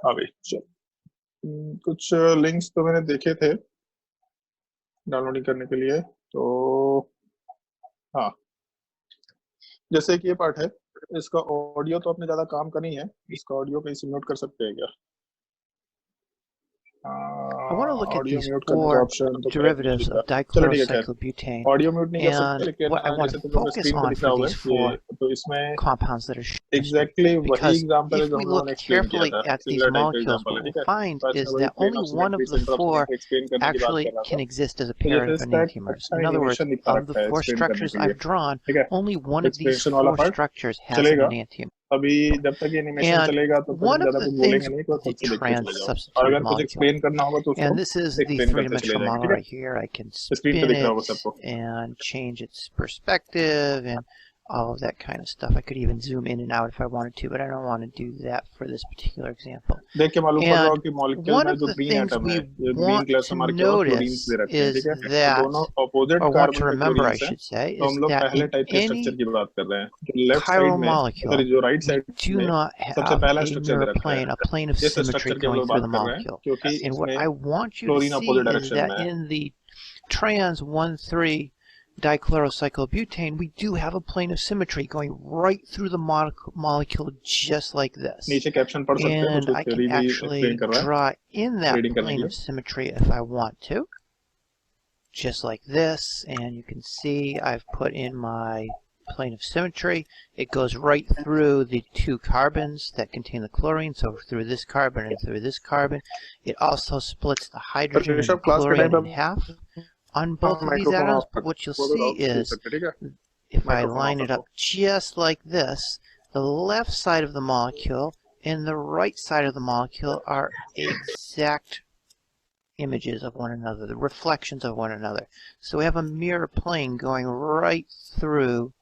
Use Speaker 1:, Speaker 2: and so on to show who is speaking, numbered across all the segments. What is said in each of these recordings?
Speaker 1: हाँ भाई चल। कुछ लिंक्स तो मैंने देखे थे डाउनलोडिंग करने के लिए, तो हाँ, जैसे कि ये पार्ट है, इसका ऑडियो तो अपने ज़्यादा काम का नहीं है, इसका ऑडियो कहीं से म्यूट कर सकते हैं क्या?
Speaker 2: I want to look at
Speaker 1: audio
Speaker 2: these
Speaker 1: mute करने का
Speaker 2: 4
Speaker 1: ऑप्शन तो कहीं नहीं
Speaker 2: derivatives
Speaker 1: दिखा।
Speaker 2: of
Speaker 1: चलो ठीक है, खैर
Speaker 2: dichlorocyclobutane,
Speaker 1: ऑडियो म्यूट नहीं कर सकते,
Speaker 2: and
Speaker 1: लेकिन
Speaker 2: what I want
Speaker 1: जैसे
Speaker 2: to
Speaker 1: तुम लोग को
Speaker 2: focus
Speaker 1: स्क्रीन पे
Speaker 2: on
Speaker 1: दिख रहा
Speaker 2: for
Speaker 1: होगा
Speaker 2: these
Speaker 1: ये,
Speaker 2: 4
Speaker 1: तो इसमें
Speaker 2: compounds that are shown on screen.
Speaker 1: Exactly वही
Speaker 2: Because
Speaker 1: एग्जांपल है
Speaker 2: if
Speaker 1: जो
Speaker 2: we
Speaker 1: हम लोगों
Speaker 2: look
Speaker 1: ने एक्सप्लेन किया
Speaker 2: carefully
Speaker 1: था,
Speaker 2: at these
Speaker 1: सिमिलर टाइप का
Speaker 2: molecules,
Speaker 1: एग्जांपल
Speaker 2: what
Speaker 1: है,
Speaker 2: we'll
Speaker 1: ठीक है?
Speaker 2: find
Speaker 1: तो आज मैं
Speaker 2: is
Speaker 1: वही
Speaker 2: that
Speaker 1: plane
Speaker 2: only
Speaker 1: of
Speaker 2: one of
Speaker 1: symmetry
Speaker 2: the
Speaker 1: centre of
Speaker 2: 4
Speaker 1: को एक्सप्लेन करने की बात
Speaker 2: actually
Speaker 1: कर रहा
Speaker 2: can
Speaker 1: था।
Speaker 2: exist as a
Speaker 1: तो
Speaker 2: pair
Speaker 1: जैसे
Speaker 2: of
Speaker 1: इसका एक
Speaker 2: enantiomers.
Speaker 1: अच्छा
Speaker 2: In other words,
Speaker 1: एनिमेशन दिखा
Speaker 2: of the
Speaker 1: रखा है
Speaker 2: 4
Speaker 1: एक्सप्लेन करने
Speaker 2: structures
Speaker 1: के लिए,
Speaker 2: I've drawn,
Speaker 1: ठीक है?
Speaker 2: only one of these
Speaker 1: explanation वाला
Speaker 2: 4
Speaker 1: पार्ट
Speaker 2: structures has an
Speaker 1: चलेगा।
Speaker 2: enantiomer.
Speaker 1: अभी जब तक ये एनिमेशन
Speaker 2: And
Speaker 1: चलेगा तो फिर हम
Speaker 2: one of
Speaker 1: ज्यादा
Speaker 2: the
Speaker 1: कुछ
Speaker 2: things
Speaker 1: बोलेंगे नहीं, एक बार
Speaker 2: with the
Speaker 1: खुद से देख के चले
Speaker 2: trans
Speaker 1: जाओ, और
Speaker 2: substituted
Speaker 1: अगर कुछ
Speaker 2: molecule,
Speaker 1: एक्सप्लेन करना होगा तो उसको
Speaker 2: and
Speaker 1: हम
Speaker 2: this is the
Speaker 1: एक्सप्लेन करते चले
Speaker 2: three-dimensional
Speaker 1: जाएंगे,
Speaker 2: model
Speaker 1: ठीक है?
Speaker 2: right here. I can
Speaker 1: screen पे
Speaker 2: spin
Speaker 1: दिख रहा होगा
Speaker 2: it
Speaker 1: सबको।
Speaker 2: and change its perspective and all of that kind of stuff. I could even zoom in and out if I wanted to, but I don't want to do that for this particular example.
Speaker 1: देख के मालूम पड़ रहा हो
Speaker 2: And
Speaker 1: कि molecule
Speaker 2: one
Speaker 1: में
Speaker 2: of
Speaker 1: जो
Speaker 2: the
Speaker 1: green
Speaker 2: things
Speaker 1: atom है,
Speaker 2: we
Speaker 1: ये ग्रीन
Speaker 2: want
Speaker 1: कलर से
Speaker 2: to
Speaker 1: मार्क किया हुआ क्लोरीन्स
Speaker 2: notice
Speaker 1: दे रखे हैं,
Speaker 2: is
Speaker 1: ठीक है? तो
Speaker 2: that,
Speaker 1: दोनों opposite
Speaker 2: or want to
Speaker 1: carbon में
Speaker 2: remember, I
Speaker 1: क्लोरीन्स हैं।
Speaker 2: should say,
Speaker 1: तो
Speaker 2: is
Speaker 1: हम लोग
Speaker 2: that
Speaker 1: पहले
Speaker 2: in
Speaker 1: टाइप के स्ट्रक्चर
Speaker 2: any
Speaker 1: की बात कर रहे हैं, तो लेफ्ट साइड
Speaker 2: chiral
Speaker 1: में, सॉरी
Speaker 2: molecule,
Speaker 1: जो राइट
Speaker 2: we
Speaker 1: साइड
Speaker 2: do
Speaker 1: में
Speaker 2: not
Speaker 1: सबसे
Speaker 2: have
Speaker 1: पहला
Speaker 2: a
Speaker 1: स्ट्रक्चर
Speaker 2: mirror
Speaker 1: दे रखा है,
Speaker 2: plane, a plane of
Speaker 1: इस
Speaker 2: symmetry
Speaker 1: स्ट्रक्चर की हम
Speaker 2: going
Speaker 1: लोग
Speaker 2: through
Speaker 1: बात
Speaker 2: the
Speaker 1: कर रहे हैं,
Speaker 2: molecule.
Speaker 1: क्योंकि
Speaker 2: And what
Speaker 1: इसमें
Speaker 2: I want you to
Speaker 1: chlorine
Speaker 2: see
Speaker 1: opposite
Speaker 2: is
Speaker 1: direction
Speaker 2: that
Speaker 1: में है।
Speaker 2: in the trans 1,3 dichlorocyclobutane, we do have a plane of symmetry going right through the molecule just like this.
Speaker 1: नीचे caption पढ़ सकते हैं, कुछ
Speaker 2: And
Speaker 1: कुछ
Speaker 2: I can
Speaker 1: theory भी explain
Speaker 2: actually
Speaker 1: कर रहा है
Speaker 2: draw in that
Speaker 1: रीडिंग करने के
Speaker 2: plane of
Speaker 1: लिए।
Speaker 2: symmetry if I want to. Just like this, and you can see I've put in my plane of symmetry. It goes right through the 2 carbons that contain the chlorine, so through this carbon and through this carbon. It also splits the hydrogen and the
Speaker 1: Rishabh class के time
Speaker 2: chlorine in
Speaker 1: पे
Speaker 2: half on both of these
Speaker 1: microphone
Speaker 2: atoms,
Speaker 1: of
Speaker 2: but
Speaker 1: रखो,
Speaker 2: what you'll
Speaker 1: बोलो
Speaker 2: see
Speaker 1: तो पूछ
Speaker 2: is
Speaker 1: सकते, ठीक है?
Speaker 2: if I
Speaker 1: microphone
Speaker 2: line
Speaker 1: of
Speaker 2: it
Speaker 1: रखो।
Speaker 2: up just like this, the left side of the molecule and the right side of the molecule are exact images of one another, the reflections of one another. So we have a mirror plane going right through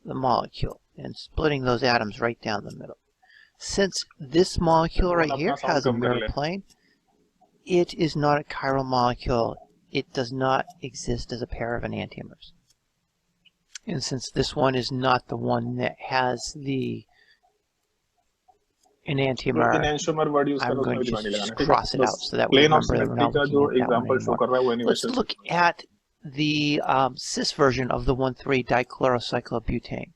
Speaker 2: the molecule and splitting those atoms right down the middle. Since this molecule right here has a mirror plane, it is not a chiral molecule. It does not exist as a pair of enantiomers. And since this one is not the one that has the enantiomer, I'm going to just cross it out so that we remember that we're not looking at that one anymore. Let's look at the cis version of the 1,3 dichlorocyclobutane.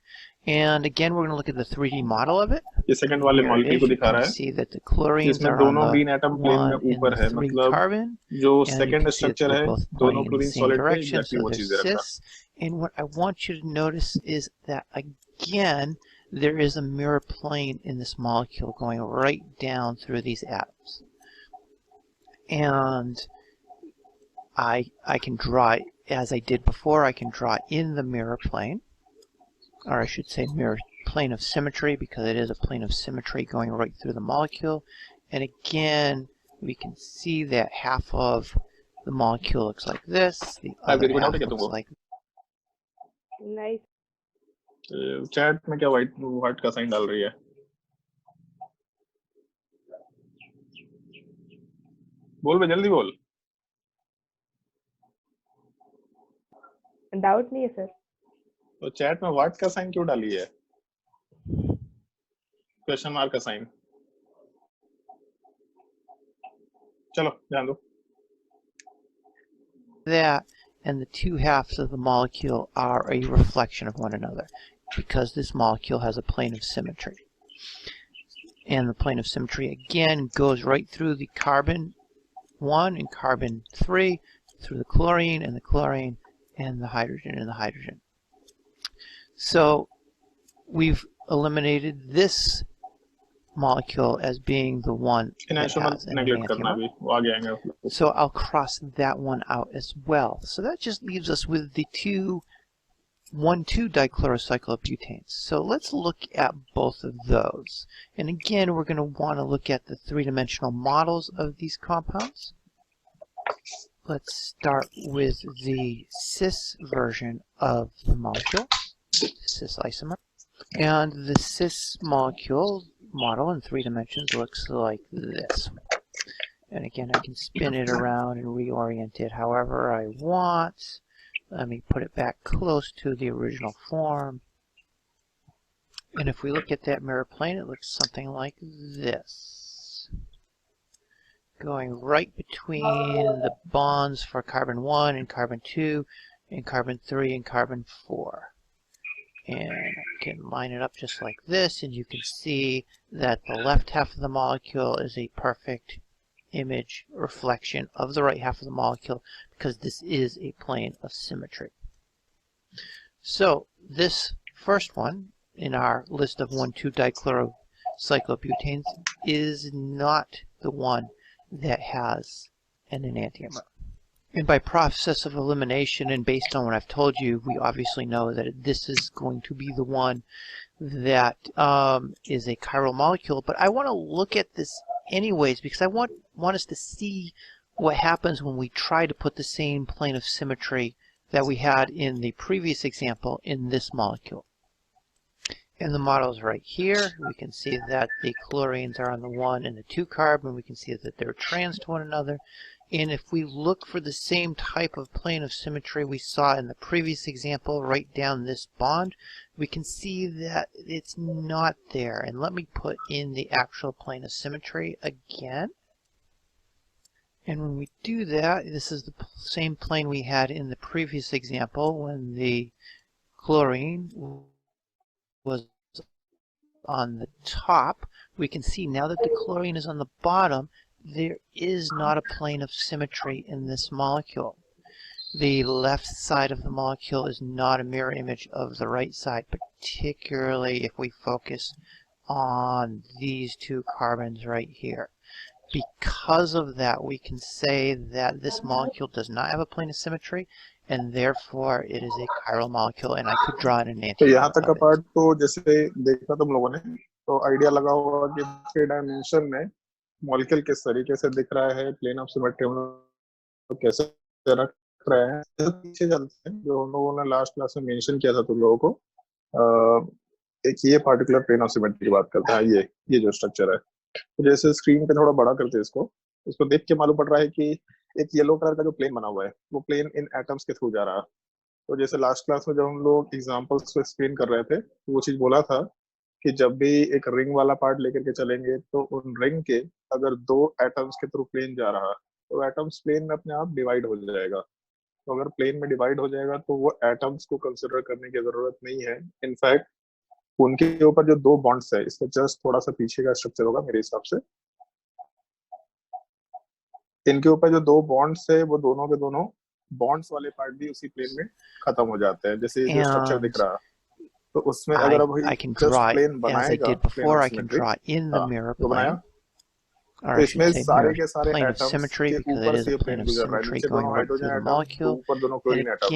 Speaker 2: And again, we're going to look at the 3D model of it.
Speaker 1: ये second वाले molecule को दिखा रहा है,
Speaker 2: see that the chlorines
Speaker 1: इसमें
Speaker 2: are
Speaker 1: दोनों
Speaker 2: on
Speaker 1: green
Speaker 2: the
Speaker 1: atom plane में
Speaker 2: 1 and
Speaker 1: ऊपर
Speaker 2: the
Speaker 1: है,
Speaker 2: 3
Speaker 1: मतलब
Speaker 2: carbon,
Speaker 1: जो
Speaker 2: and you
Speaker 1: second
Speaker 2: can see that
Speaker 1: structure
Speaker 2: they're
Speaker 1: है
Speaker 2: both
Speaker 1: दोनों
Speaker 2: pointing in the
Speaker 1: chlorine
Speaker 2: same
Speaker 1: solid पे
Speaker 2: direction,
Speaker 1: एग्जैक्टली
Speaker 2: so
Speaker 1: वो
Speaker 2: they're
Speaker 1: चीज दे रखा है।
Speaker 2: cis. And what I want you to notice is that again, there is a mirror plane in this molecule going right down through these atoms. And I can draw, as I did before, I can draw in the mirror plane, or I should say mirror plane of symmetry, because it is a plane of symmetry going right through the molecule. And again, we can see that half of the molecule looks like this, the other half looks like
Speaker 3: Nice.
Speaker 1: Chat में क्या white का sign डाल रही है? बोल बे, जल्दी बोल।
Speaker 3: Doubt नहीं है सर।
Speaker 1: तो चैट में व्हाट का साइन क्यों डाली है? क्वेश्चन मार्क का साइन। चलो ध्यान दो।
Speaker 2: that, and the 2 halves of the molecule are a reflection of one another, because this molecule has a plane of symmetry. And the plane of symmetry again goes right through the carbon 1 and carbon 3, through the chlorine and the chlorine, and the hydrogen and the hydrogen. So we've eliminated this molecule as being the one that has an enantiomer. So I'll cross that one out as well. So that just leaves us with the 1,2 dichlorocyclobutanes. So let's look at both of those. And again, we're going to want to look at the 3-dimensional models of these compounds. Let's start with the cis version of the molecule, cis isomer. And the cis molecule model in 3 dimensions looks like this. And again, I can spin it around and reorient it however I want. Let me put it back close to the original form. And if we look at that mirror plane, it looks something like this. going right between the bonds for carbon 1 and carbon 2 and carbon 3 and carbon 4. And I can line it up just like this, and you can see that the left half of the molecule is a perfect image reflection of the right half of the molecule, because this is a plane of symmetry. So this first one in our list of 1,2-dichlorocyclobutanes is not the one that has an enantiomer. And by process of elimination, and based on what I've told you, we obviously know that this is going to be the one that is a chiral molecule. But I want to look at this anyways, because I want us to see what happens when we try to put the same plane of symmetry that we had in the previous example in this molecule. And the model is right here. We can see that the chlorines are on the 1 and the 2 carbon. We can see that they're trans to one another. And if we look for the same type of plane of symmetry we saw in the previous example, right down this bond, we can see that it's not there. And let me put in the actual plane of symmetry again. And when we do that, this is the same plane we had in the previous example when the chlorine was on the top. We can see now that the chlorine is on the bottom, there is not a plane of symmetry in this molecule. The left side of the molecule is not a mirror image of the right side, particularly if we focus on these 2 carbons right here. Because of that, we can say that this molecule does not have a plane of symmetry, and therefore it is a chiral molecule, and I could draw an enantiomer.
Speaker 1: तो यहाँ तक का part तो जैसे देखा तुम लोगों ने, तो आइडिया लगा होगा कि 3 डायमेंशन में मॉलिक्यूल किस तरीके से दिख रहा है, प्लेन ऑफ सिमेट्री हम लोग कैसे रख रहे हैं। पीछे चलते हैं, जो हम लोगों ने लास्ट क्लास में मेंशन किया था तुम लोगों को, एक ये पार्टिकुलर प्लेन ऑफ सिमेट्री की बात करते हैं। ये जो स्ट्रक्चर है, तो जैसे स्क्रीन पे थोड़ा बड़ा करते हैं इसको देख के मालूम पड़ रहा है कि एक येलो कलर का जो प्लेन बना हुआ है वो प्लेन इन एटम्स के थ्रू जा रहा है। तो जैसे लास्ट क्लास में जब हम लोग एग्जांपल्स को एक्सप्लेन कर रहे थे, तो वो चीज बोला था कि जब भी एक रिंग वाला पार्ट लेकर के चलेंगे तो उन रिंग के अगर 2 एटम्स के थ्रू प्लेन जा रहा है तो एटम्स प्लेन में अपने आप डिवाइड हो जाएगा। तो अगर प्लेन में डिवाइड हो जाएगा तो वो एटम्स को कंसिडर करने की जरूरत नहीं है। इनफैक्ट उनके ऊपर जो 2 बॉन्ड्स है, इसका जस्ट थोड़ा सा पीछे का स्ट्रक्चर होगा मेरे हिसाब से। इनके ऊपर जो 2 बॉन्ड्स है वो दोनों के दोनों बॉन्ड्स वाले पार्ट भी उसी प्लेन में खत्म हो जाते हैं। जैसे जो स्ट्रक्चर दिख रहा है, तो उसमें अगर अब जस्ट प्लेन बनाएगा, तो बनाया, तो इसमें सारे के सारे एटम्स के ऊपर से प्लेन गुजर रहा है। नीचे दोनों हाइड्रोजन एटम, ऊपर दोनों क्लोरीन एटम,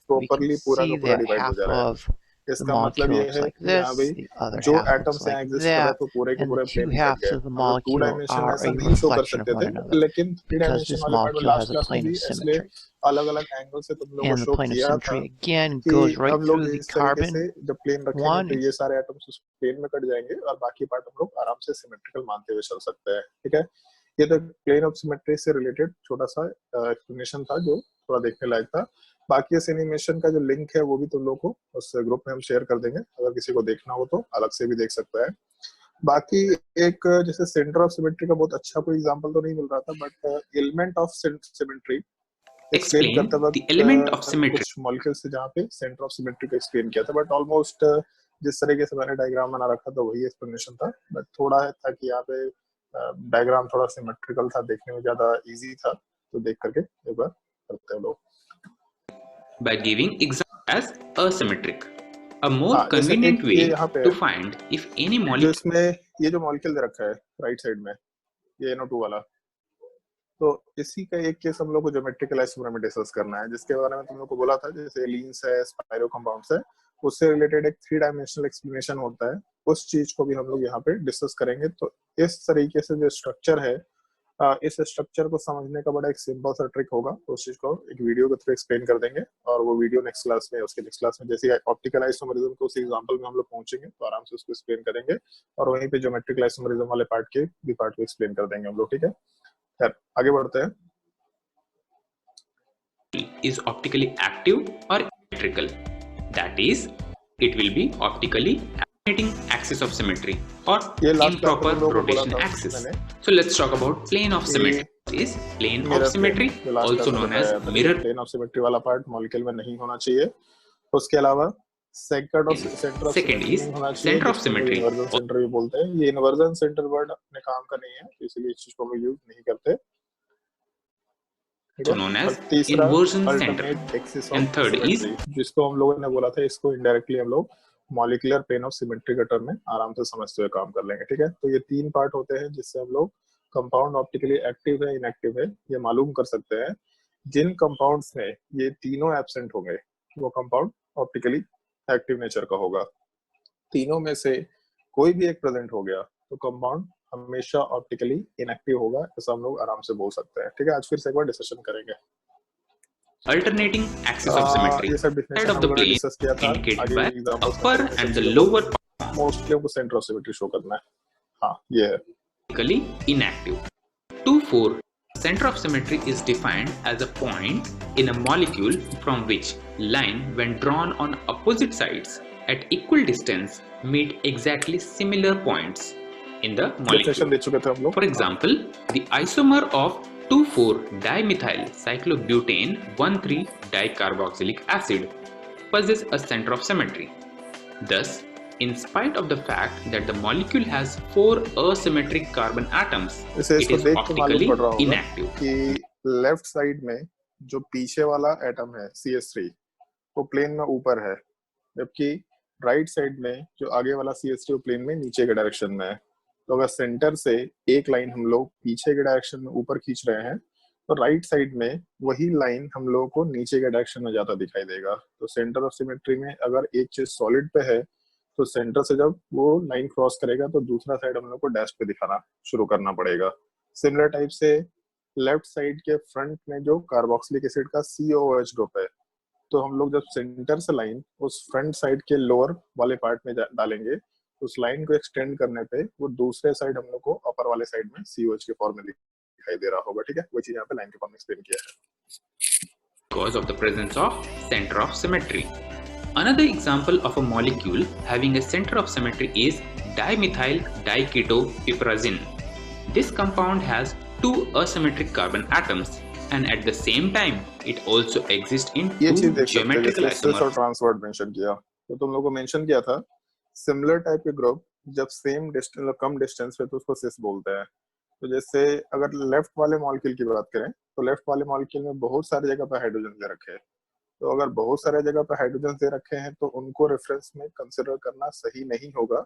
Speaker 1: प्रॉपर्ली पूरा का पूरा डिवाइड हो जा रहा है। इसका मतलब ये है कि यहाँ भाई जो एटम्स यहाँ एग्जिस्ट कर रहे थे पूरे के पूरे प्लेन कट गए। हम लोग 2 डायमेंशन में ऐसा नहीं शो कर सकते थे, लेकिन 3 डायमेंशन वाले पार्ट में लास्ट क्लास में भी इसलिए अलग-अलग एंगल से तुम लोगों को शो किया था कि हम लोग इस तरीके से जब प्लेन रखेंगे तो ये सारे एटम्स उस प्लेन में कट जाएंगे और बाकी पार्ट हम लोग आराम से सिमेट्रिकल मानते हुए चल सकते हैं। ठीक है, ये तो प्लेन ऑफ सिमेट्री से रिलेटेड छोटा सा एक्सप्लेनेशन था जो थोड़ा देखने लायक था। बाकी इस एनिमेशन का जो लिंक है वो भी तुम लोग को उस ग्रुप में हम शेयर कर देंगे, अगर किसी को देखना हो तो अलग से भी देख सकता है। बाकी एक जैसे सेंटर ऑफ सिमेट्री का बहुत अच्छा कोई एग्जांपल तो नहीं मिल रहा था, but element of symmetry explain करता वक्त कुछ मॉलिक्यूल्स से जहाँ पे सेंटर ऑफ सिमेट्री को एक्सप्लेन किया था, बट ऑलमोस्ट जिस तरीके से मैंने डायग्राम बना रखा था वही एक्सप्लेनेशन था। बट थोड़ा था कि यहाँ पे डायग्राम थोड़ा सिमेट्रिकल था, देखने में ज्यादा इजी था, तो देख करके एक बार करते हैं लोग।
Speaker 4: By giving example as asymmetric, a more convenient way to find if any molecule,
Speaker 1: इसमें ये जो मॉलिक्यूल दे रखा है राइट साइड में, ये NO2 वाला, तो इसी का एक केस हम लोग को ज्योमेट्रिकल आइसोमर में डिस्कस करना है, जिसके बारे में तुम लोग को बोला था जैसे एलीन्स है, स्पाइरो कंपाउंड्स है, उससे रिलेटेड एक 3 डायमेंशनल एक्सप्लेनेशन होता है। उस चीज को भी हम लोग यहाँ पे डिस्कस करेंगे। तो इस तरीके से जो स्ट्रक्चर है, इस स्ट्रक्चर को समझने का बड़ा एक सिंपल सा ट्रिक होगा, तो उस चीज को एक वीडियो के थ्रू एक्सप्लेन कर देंगे, और वो वीडियो नेक्स्ट क्लास में, उसके नेक्स्ट क्लास में जैसे ऑप्टिकल आइसोमरिज्म को उस एग्जांपल में हम लोग पहुंचेंगे तो आराम से उसको एक्सप्लेन करेंगे, और वहीं पे ज्योमेट्रिकल आइसोमरिज्म वाले पार्ट को एक्सप्लेन कर देंगे हम लोग। ठीक है, फिर आगे बढ़ते हैं।
Speaker 4: is optically active or electrical, that is, it will be optically alternating axis of symmetry or improper rotation axis. So let's talk about plane of symmetry. Is plane of symmetry also known as mirror.
Speaker 1: Plane of symmetry वाला part molecule में नहीं होना चाहिए. उसके अलावा second is center of symmetry. Inversion center भी बोलते हैं. ये inversion center word अपने काम का नहीं है, इसलिए इस चीज को हम यूज नहीं करते.
Speaker 4: So known as inversion center. And third is
Speaker 1: जिसको हम लोगों ने बोला था, इसको indirectly हम लोग मॉलिक्यूलर प्लेन ऑफ सिमेट्री के टर्म में आराम से समझते हुए काम कर लेंगे. ठीक है, तो ये तीन पार्ट होते हैं जिससे हम लोग कंपाउंड ऑप्टिकली एक्टिव है इनएक्टिव है ये मालूम कर सकते हैं. जिन कंपाउंड्स में ये तीनों एब्सेंट होंगे वो कंपाउंड ऑप्टिकली एक्टिव नेचर का होगा. तीनों में से कोई भी एक प्रेजेंट हो गया तो कंपाउंड हमेशा ऑप्टिकली इनएक्टिव होगा, ऐसा हम लोग आराम से बोल सकते हैं. ठीक है, आज फिर से एक बार डिस्कशन करेंगे.
Speaker 4: Alternating axis of symmetry. Side of the plane indicated by upper and the lower part.
Speaker 1: Mostly हमको center of symmetry शो करना है. हाँ, ये है.
Speaker 4: Optically inactive. 2,4. Center of symmetry is defined as a point in a molecule from which line, when drawn on opposite sides at equal distance, meet exactly similar points in the molecule. For example, the isomer of 2,4-dimethyl cyclobutane 1,3-dicarboxylic acid possesses a center of symmetry. Thus, in spite of the fact that the molecule has 4 asymmetric carbon atoms, it is optically inactive.
Speaker 1: कि left side में जो पीछे वाला atom है CH3 वो plane में ऊपर है, जबकि राइट साइड में जो आगे वाला CH3 वो प्लेन में नीचे के डायरेक्शन में है. तो अगर सेंटर से एक लाइन हम लोग पीछे के डायरेक्शन में ऊपर खींच रहे हैं तो राइट साइड में वही लाइन हम लोगों को नीचे के डायरेक्शन में ज्यादा दिखाई देगा. तो सेंटर ऑफ सिमेट्री में अगर एक चीज सॉलिड पे है तो सेंटर से जब वो लाइन क्रॉस करेगा तो दूसरा साइड हम लोग को डैश पे दिखाना शुरू करना पड़ेगा. सिमिलर टाइप से लेफ्ट साइड के फ्रंट में जो कार्बोक्सिलिक एसिड का COOH ग्रुप है, तो हम लोग जब सेंटर से लाइन उस फ्रंट साइड के लोअर वाले पार्ट में डालेंगे, उस लाइन को एक्सटेंड करने पे वो दूसरे साइड हम लोग को अपर वाले साइड में COH के फॉर्म में दिखाई दे रहा होगा. ठीक है, वो चीज यहाँ पे लाइन के फॉर्म में एक्सप्लेन किया है.
Speaker 4: Because of the presence of center of symmetry. Another example of a molecule having a center of symmetry is dimethyl diketopiperazine. This compound has 2 asymmetric carbon atoms, and at the same time it also exists in 2 geometrical isomers.
Speaker 1: और ट्रांसवर्ड mention किया, तो तुम लोगों को mention किया था similar type के group जब सेम डिस्टेंस कम डिस्टेंस पे तो उसको सिस बोलते हैं. तो जैसे अगर लेफ्ट वाले मॉलिक्यूल की बात करें तो लेफ्ट वाले मॉलिक्यूल में बहुत सारी जगह पे हाइड्रोजन दे रखे हैं. तो अगर बहुत सारे जगह पे हाइड्रोजन दे रखे हैं तो उनको रेफरेंस में कंसिडर करना सही नहीं होगा,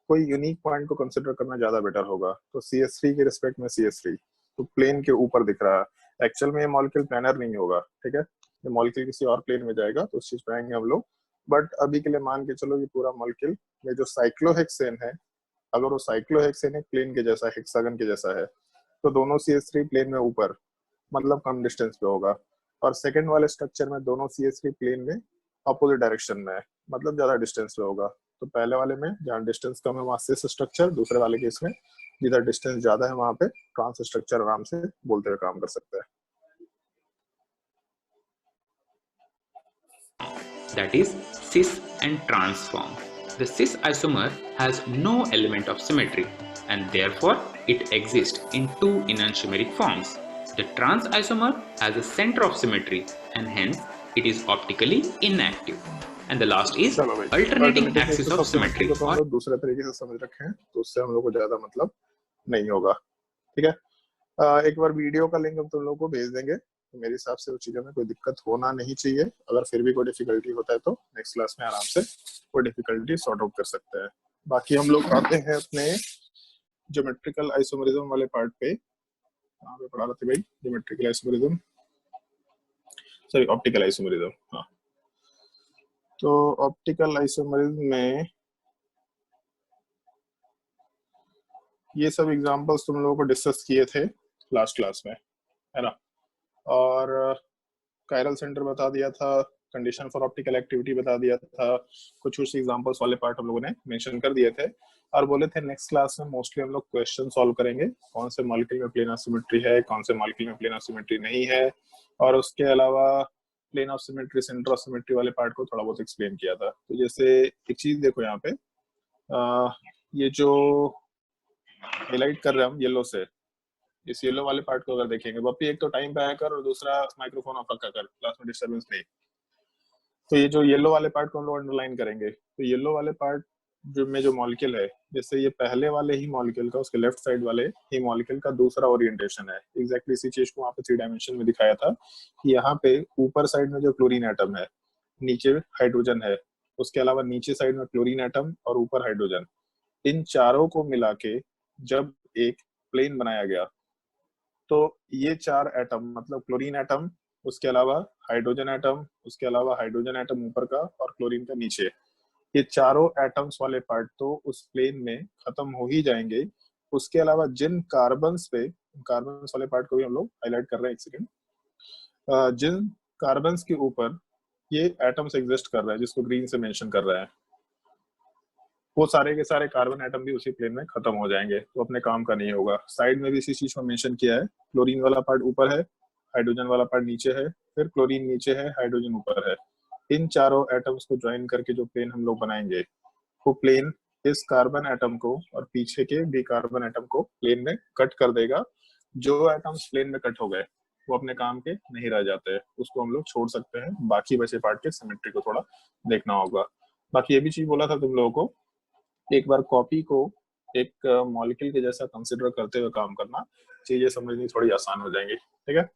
Speaker 1: कोई यूनिक पॉइंट को कंसिडर करना ज्यादा बेटर होगा. तो CH3 के रिस्पेक्ट में CH3 तो प्लेन के ऊपर दिख रहा है, एक्चुअल में ये मॉलिक्यूल प्लेनर नहीं होगा. ठीक है, ये मॉलिक्यूल किसी और प्लेन में जाएगा तो उस चीज पे आएंगे हम लोग. बट अभी के लिए मान के चलो ये पूरा मॉलिक्यूल में जो साइक्लोहेक्सेन है, अगर वो साइक्लोहेक्सेन एक प्लेन के जैसा हेक्सागन के जैसा है तो दोनों CH3 प्लेन में ऊपर मतलब कम डिस्टेंस पे होगा. और सेकंड वाले स्ट्रक्चर में दोनों CH3 प्लेन में अपोजिट डायरेक्शन में है, मतलब ज्यादा डिस्टेंस पे होगा. तो पहले वाले में जहाँ डिस्टेंस कम है वहाँ सिस स्ट्रक्चर, दूसरे वाले केस में जिधर डिस्टेंस ज्यादा है वहाँ पे ट्रांस स्ट्रक्चर आराम से बोलते हुए काम कर सकते हैं.
Speaker 4: That is cis and trans form. The cis isomer has no element of symmetry and therefore it exists in 2 enantiomeric forms. The trans isomer has a center of symmetry and hence it is optically inactive. And the last is alternating axis of symmetry.
Speaker 1: तो हम लोग दूसरे तरीके से समझ रखे हैं तो उससे हम लोग को ज्यादा मतलब नहीं होगा. ठीक है, एक बार वीडियो का लिंक हम तुम लोगों को भेज देंगे. तो मेरे हिसाब से वो चीजों में कोई दिक्कत होना नहीं चाहिए. अगर फिर भी कोई डिफिकल्टी होता है तो नेक्स्ट क्लास में आराम से वो डिफिकल्टी सॉर्ट आउट कर सकते हैं. बाकी हम लोग आते हैं अपने ज्योमेट्रिकल आइसोमरिज्म वाले पार्ट पे. कहाँ पे पढ़ा रहे थे भाई? Geometrical isomerism, sorry optical isomerism. हाँ, तो ऑप्टिकल आइसोमरिज्म में ये सब एग्जांपल्स तुम लोगों को डिस्कस किए थे लास्ट क्लास में, है ना. और कायरल सेंटर बता दिया था, कंडीशन फॉर ऑप्टिकल एक्टिविटी बता दिया था, कुछ एग्जांपल्स वाले पार्ट हम लोगों ने मेंशन कर दिए थे और बोले थे नेक्स्ट क्लास में मोस्टली हम लोग क्वेश्चन सॉल्व करेंगे, कौन से मॉलिक्यूल में प्लेनर सिमेट्री है, कौन से मॉलिक्यूल में प्लेनर सिमेट्री नहीं है. और उसके अलावा plane of symmetry, centre of symmetry वाले पार्ट को थोड़ा बहुत एक्सप्लेन किया था. तो जैसे एक चीज देखो यहाँ पे, ये जो हाईलाइट कर रहे हैं हम येलो से, इस येलो वाले पार्ट को अगर देखेंगे, बप्पी एक तो टाइम पे आया कर और दूसरा माइक्रोफोन ऑफ रखा कर, क्लास में डिस्टर्बेंस नहीं। तो ये जो येलो वाले पार्ट को हम लोग अंडरलाइन करेंगे, तो येलो वाले पार्ट जो मॉलिक्यूल है, जैसे ये पहले वाले ही मॉलिक्यूल का, उसके लेफ्ट साइड वाले ही मॉलिक्यूल का दूसरा ओरिएंटेशन है। एग्जैक्टली इसी चीज को वहाँ पे 3 डायमेंशन में दिखाया था कि यहाँ पे ऊपर साइड में जो क्लोरीन एटम है, नीचे हाइड्रोजन है, उसके अलावा नीचे साइड में क्लोरीन एटम और ऊपर हाइड्रोजन, इन चारों को मिला के जब एक प्लेन बनाया गया, तो ये 4 एटम मतलब क्लोरीन एटम, उसके अलावा हाइड्रोजन एटम, उसके अलावा हाइड्रोजन एटम ऊपर का और क्लोरीन का नीचे, ये चारों एटम्स वाले पार्ट तो उस प्लेन में खत्म हो ही जाएंगे। उसके अलावा जिन कार्बन्स पे, कार्बन्स वाले पार्ट को भी हम लोग हाईलाइट कर रहे हैं, एक सेकेंड, जिन कार्बन्स के ऊपर ये एटम्स एग्जिस्ट कर रहे हैं, जिसको ग्रीन से मेंशन कर रहे हैं, वो सारे के सारे कार्बन एटम भी उसी प्लेन में खत्म हो जाएंगे, तो अपने काम का नहीं होगा। साइड में भी इसी चीज को मेंशन किया है, क्लोरीन वाला पार्ट ऊपर है, हाइड्रोजन वाला पार्ट नीचे है, फिर क्लोरीन नीचे है, हाइड्रोजन ऊपर है। इन चारों एटम्स को ज्वाइन करके जो प्लेन हम लोग बनाएंगे, वो प्लेन इस कार्बन एटम को और पीछे के भी कार्बन एटम को प्लेन में कट कर देगा। जो एटम्स प्लेन में कट हो गए वो अपने काम के नहीं रह जाते, उसको हम लोग छोड़ सकते हैं। बाकी बचे पार्ट के सिमेट्री को थोड़ा देखना होगा। बाकी ये भी चीज बोला था तुम लोगों को, एक बार कॉपी को एक मॉलिक्यूल के जैसा कंसिडर करते हुए काम करना, चीजें समझनी थोड़ी आसान हो जाएंगी। ठीक है,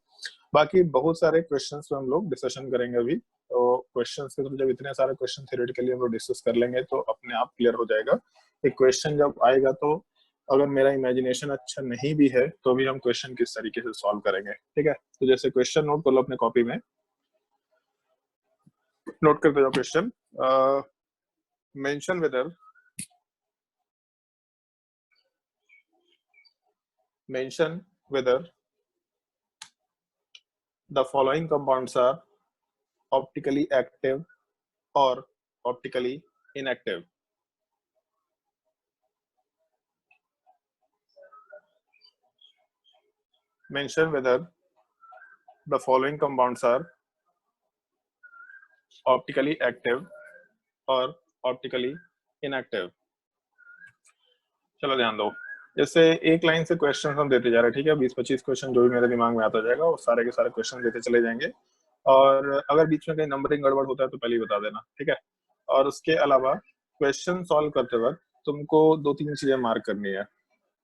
Speaker 1: बाकी बहुत सारे क्वेश्चंस पे हम लोग डिस्कशन करेंगे अभी। तो क्वेश्चंस के थ्रू जब इतने सारे क्वेश्चन थ्योरेटिकली हम लोग डिस्कस कर लेंगे तो अपने आप क्लियर हो जाएगा। एक क्वेश्चन जब आएगा तो अगर मेरा इमेजिनेशन अच्छा नहीं भी है तो भी हम क्वेश्चन किस तरीके से सॉल्व करेंगे। ठीक है, तो जैसे क्वेश्चन नोट कर लो अपने कॉपी में, नोट करते जाओ question. Mention whether the following compounds are optically active or optically inactive. Mention whether the following compounds are optically active और optically inactive. चलो ध्यान दो, जैसे एक लाइन से क्वेश्चन हम देते जा रहे हैं। ठीक है, 20-25 क्वेश्चन जो भी मेरे दिमाग में आता जाएगा वो सारे के सारे क्वेश्चन देते चले जाएंगे, और अगर बीच में कहीं नंबरिंग गड़बड़ होता है तो पहले ही बता देना। ठीक है, और उसके अलावा क्वेश्चन सॉल्व करते वक्त तुमको 2-3 चीजें मार्क करनी है।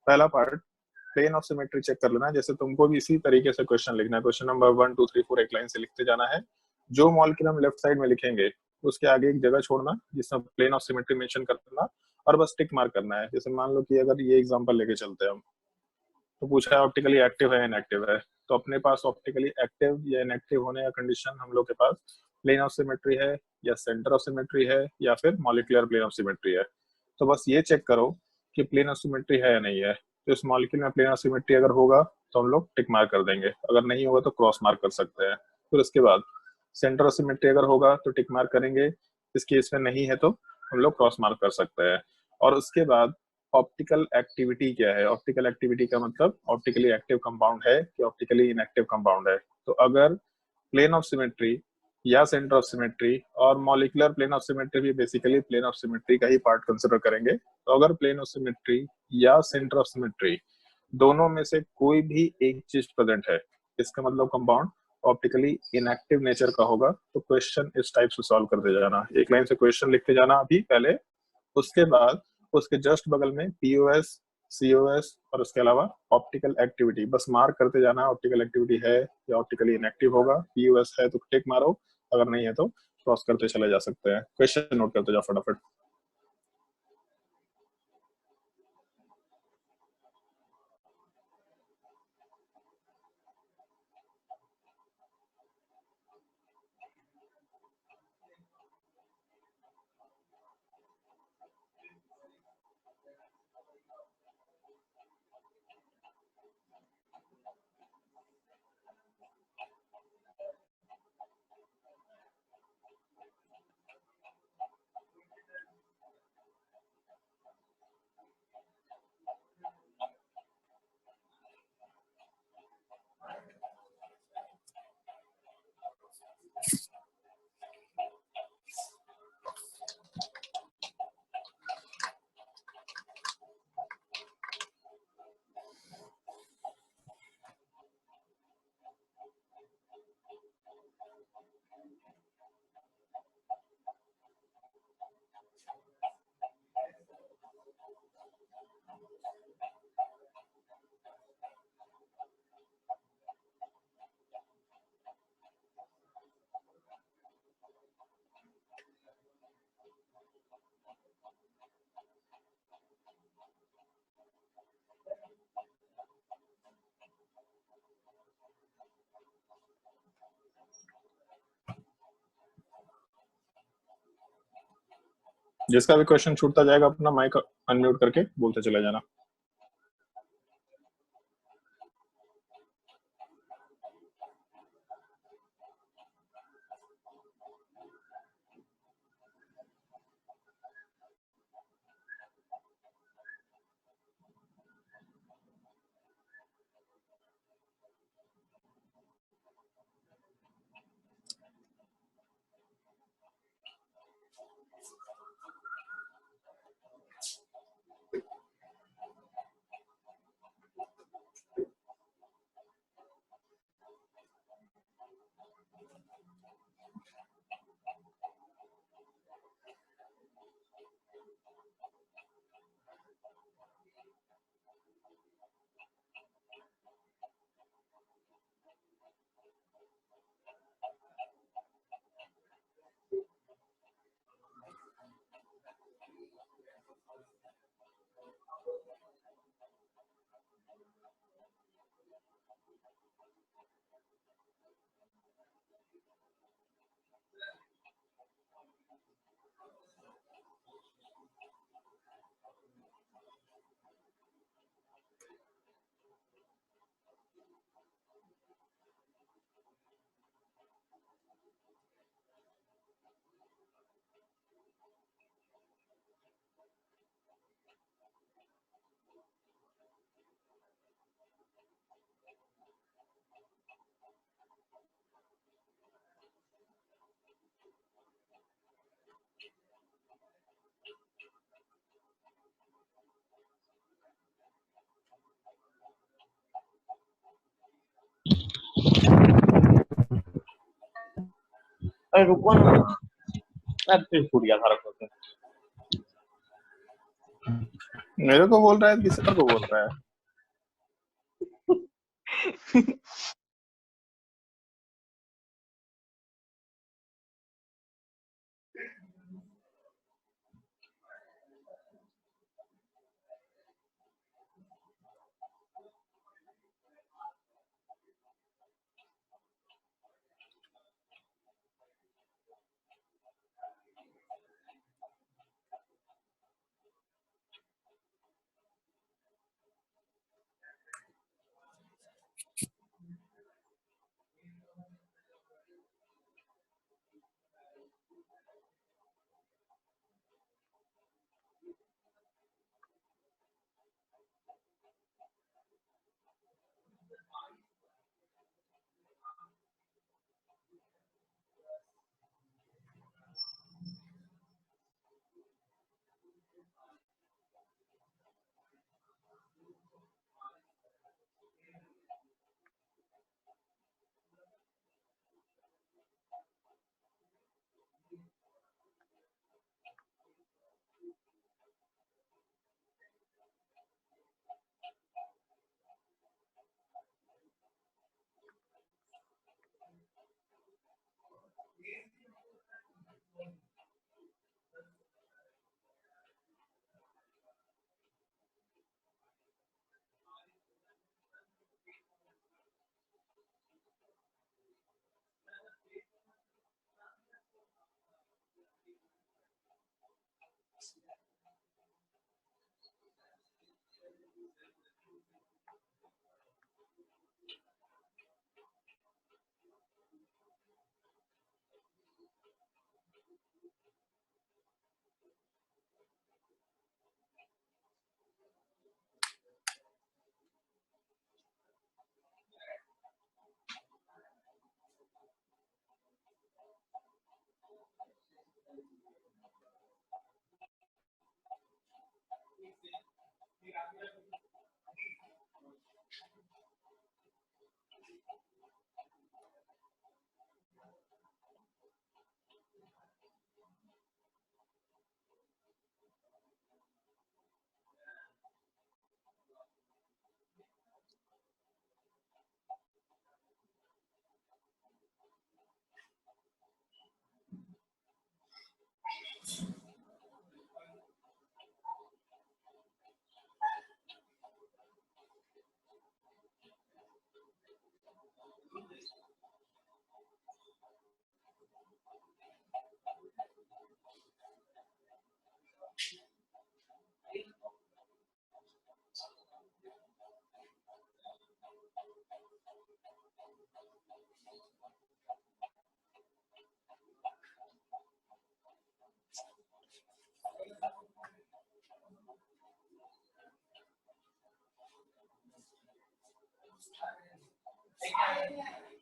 Speaker 1: पहला part, plane of symmetry check कर लेना। जैसे तुमको भी इसी तरीके से क्वेश्चन लिखना है, क्वेश्चन नंबर 1 2 3 4 एक लाइन से लिखते जाना है। जो मॉलिक्यूल हम लेफ्ट साइड में लिखेंगे उसके आगे एक जगह छोड़ना जिसमें प्लेन ऑफ सिमेट्री मेंशन करना, और बस टिक मार्क करना है। जैसे मान लो कि अगर ये एग्जांपल लेके चलते हैं हम, तो पूछा है ऑप्टिकली एक्टिव है इनएक्टिव है, तो अपने पास ऑप्टिकली एक्टिव या इनएक्टिव होने का कंडीशन हम लोग के पास प्लेन ऑफ सिमेट्री है या सेंटर ऑफ सिमेट्री है या फिर मॉलिक्यूलर प्लेन ऑफ सिमेट्री है। तो बस ये चेक करो कि प्लेन ऑफ सिमेट्री है या नहीं है। तो इस मॉलिक्यूल में प्लेन ऑफ सिमेट्री अगर होगा तो हम लोग टिक मार्क कर देंगे, अगर नहीं होगा तो क्रॉस मार्क कर सकते हैं। फिर उसके बाद सेंटर ऑफ सिमेट्री अगर होगा तो टिक मार्क करेंगे, इस केस में नहीं है तो हम लोग क्रॉस मार्क कर सकते हैं। और उसके बाद ऑप्टिकल एक्टिविटी क्या है। ऑप्टिकल एक्टिविटी का मतलब ऑप्टिकली एक्टिव कंपाउंड है कि ऑप्टिकली इनएक्टिव कंपाउंड है। तो अगर प्लेन ऑफ सिमेट्री या सेंटर ऑफ सिमेट्री और मॉलिक्यूलर प्लेन ऑफ सिमेट्री भी बेसिकली प्लेन ऑफ सिमेट्री का ही पार्ट कंसिडर करेंगे, तो अगर प्लेन ऑफ सिमेट्री या सेंटर ऑफ सिमेट्री दोनों में से कोई भी एक चीज प्रेजेंट है, इसका मतलब कंपाउंड ऑप्टिकली इनएक्टिव नेचर का होगा। तो क्वेश्चन इस टाइप से सॉल्व करते जाना, एक लाइन से क्वेश्चन लिखते जाना अभी पहले, उसके बाद उसके जस्ट बगल में पीओएस सीओएस और उसके अलावा ऑप्टिकल एक्टिविटी बस मार्क करते जाना। ऑप्टिकल एक्टिविटी है या ऑप्टिकली इनएक्टिव होगा, पीओएस है तो टिक मारो, अगर नहीं है तो क्रॉस करते चले जा सकते हैं। क्वेश्चन नोट करते जाओ फटाफट। जिसका भी क्वेश्चन छूटता जाएगा अपना माइक अनम्यूट करके बोलते चले जाना।
Speaker 5: अरे रुको ना, फिर फूट गया सारा कुछ।
Speaker 1: मेरे को बोल रहा है किसी और को बोल रहा है?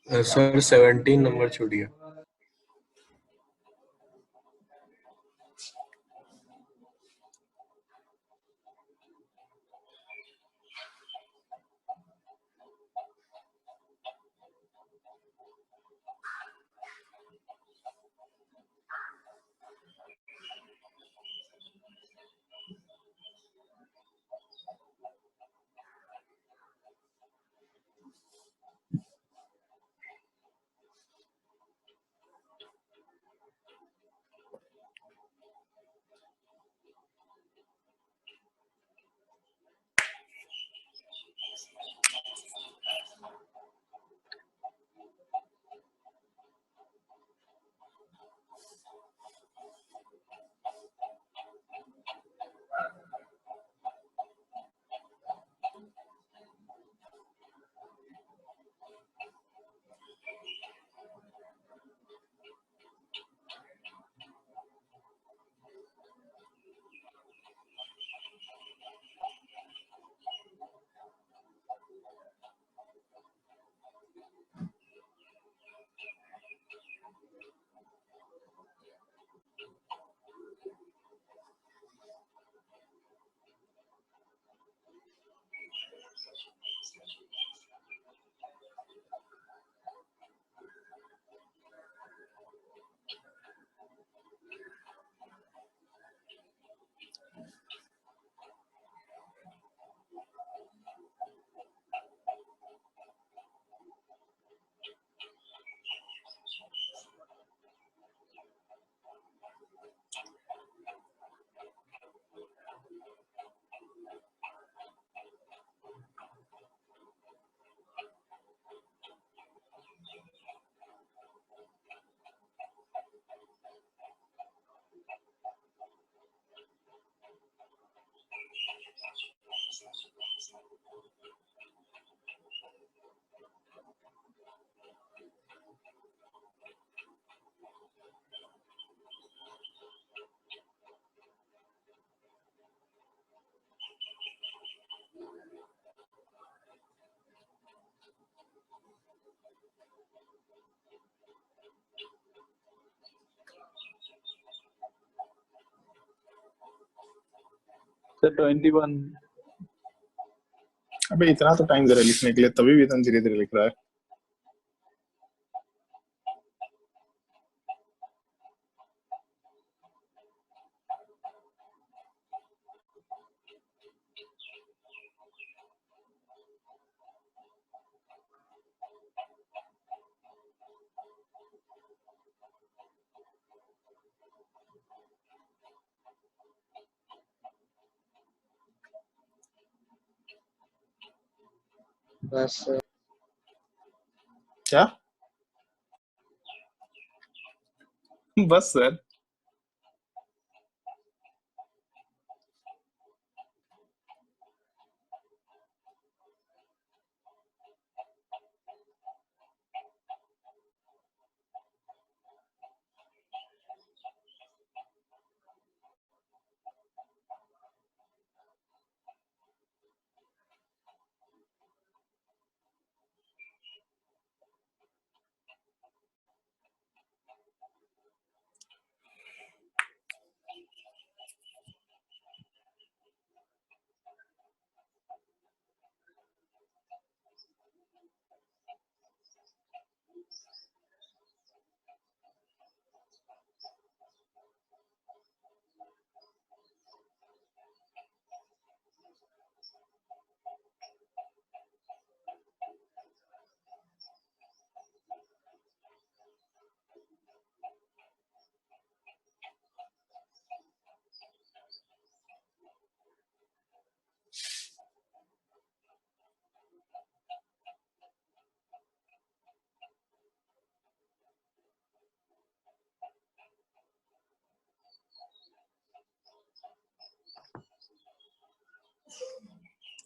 Speaker 6: सर 17 नंबर छूट गया।
Speaker 7: सर 21।
Speaker 1: अबे इतना तो टाइम जरा लिखने के लिए, तभी भी इतना धीरे धीरे लिख रहा है।
Speaker 6: बस
Speaker 1: क्या? बस सर।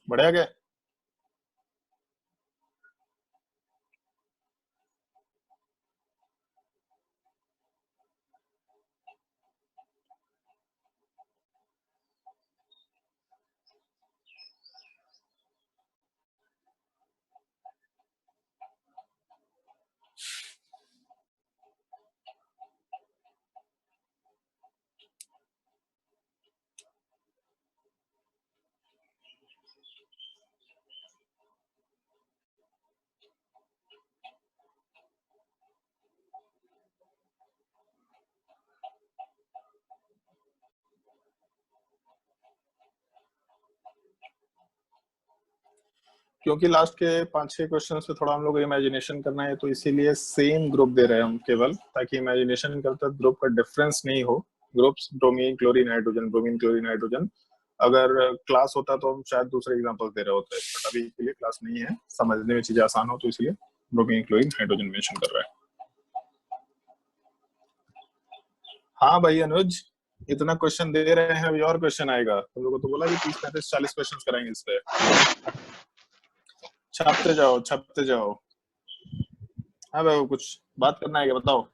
Speaker 1: बढ़िया क्या? क्योंकि लास्ट के 5-6 क्वेश्चन पे थोड़ा हम लोग इमेजिनेशन करना है, तो इसीलिए सेम ग्रुप दे रहे हैं हम केवल, ताकि इमेजिनेशन करते ग्रुप का डिफरेंस नहीं हो। Groups bromine chlorine hydrogen, bromine chlorine hydrogen. अगर क्लास होता तो हम शायद दूसरे एग्जांपल दे रहे होते, बट अभी के लिए क्लास नहीं है, समझने में चीजें आसान हो, तो इसलिए ब्रोमीन क्लोरीन हाइड्रोजन मेंशन कर रहा है। हाँ भाई अनुज, इतना क्वेश्चन दे रहे हैं, अभी और क्वेश्चन आएगा। तुम लोगों को तो बोला कि 30-35-40 क्वेश्चन कराएंगे इस पे। छापते जाओ छापते जाओ। हाँ भाई, कुछ बात करना है क्या, बताओ।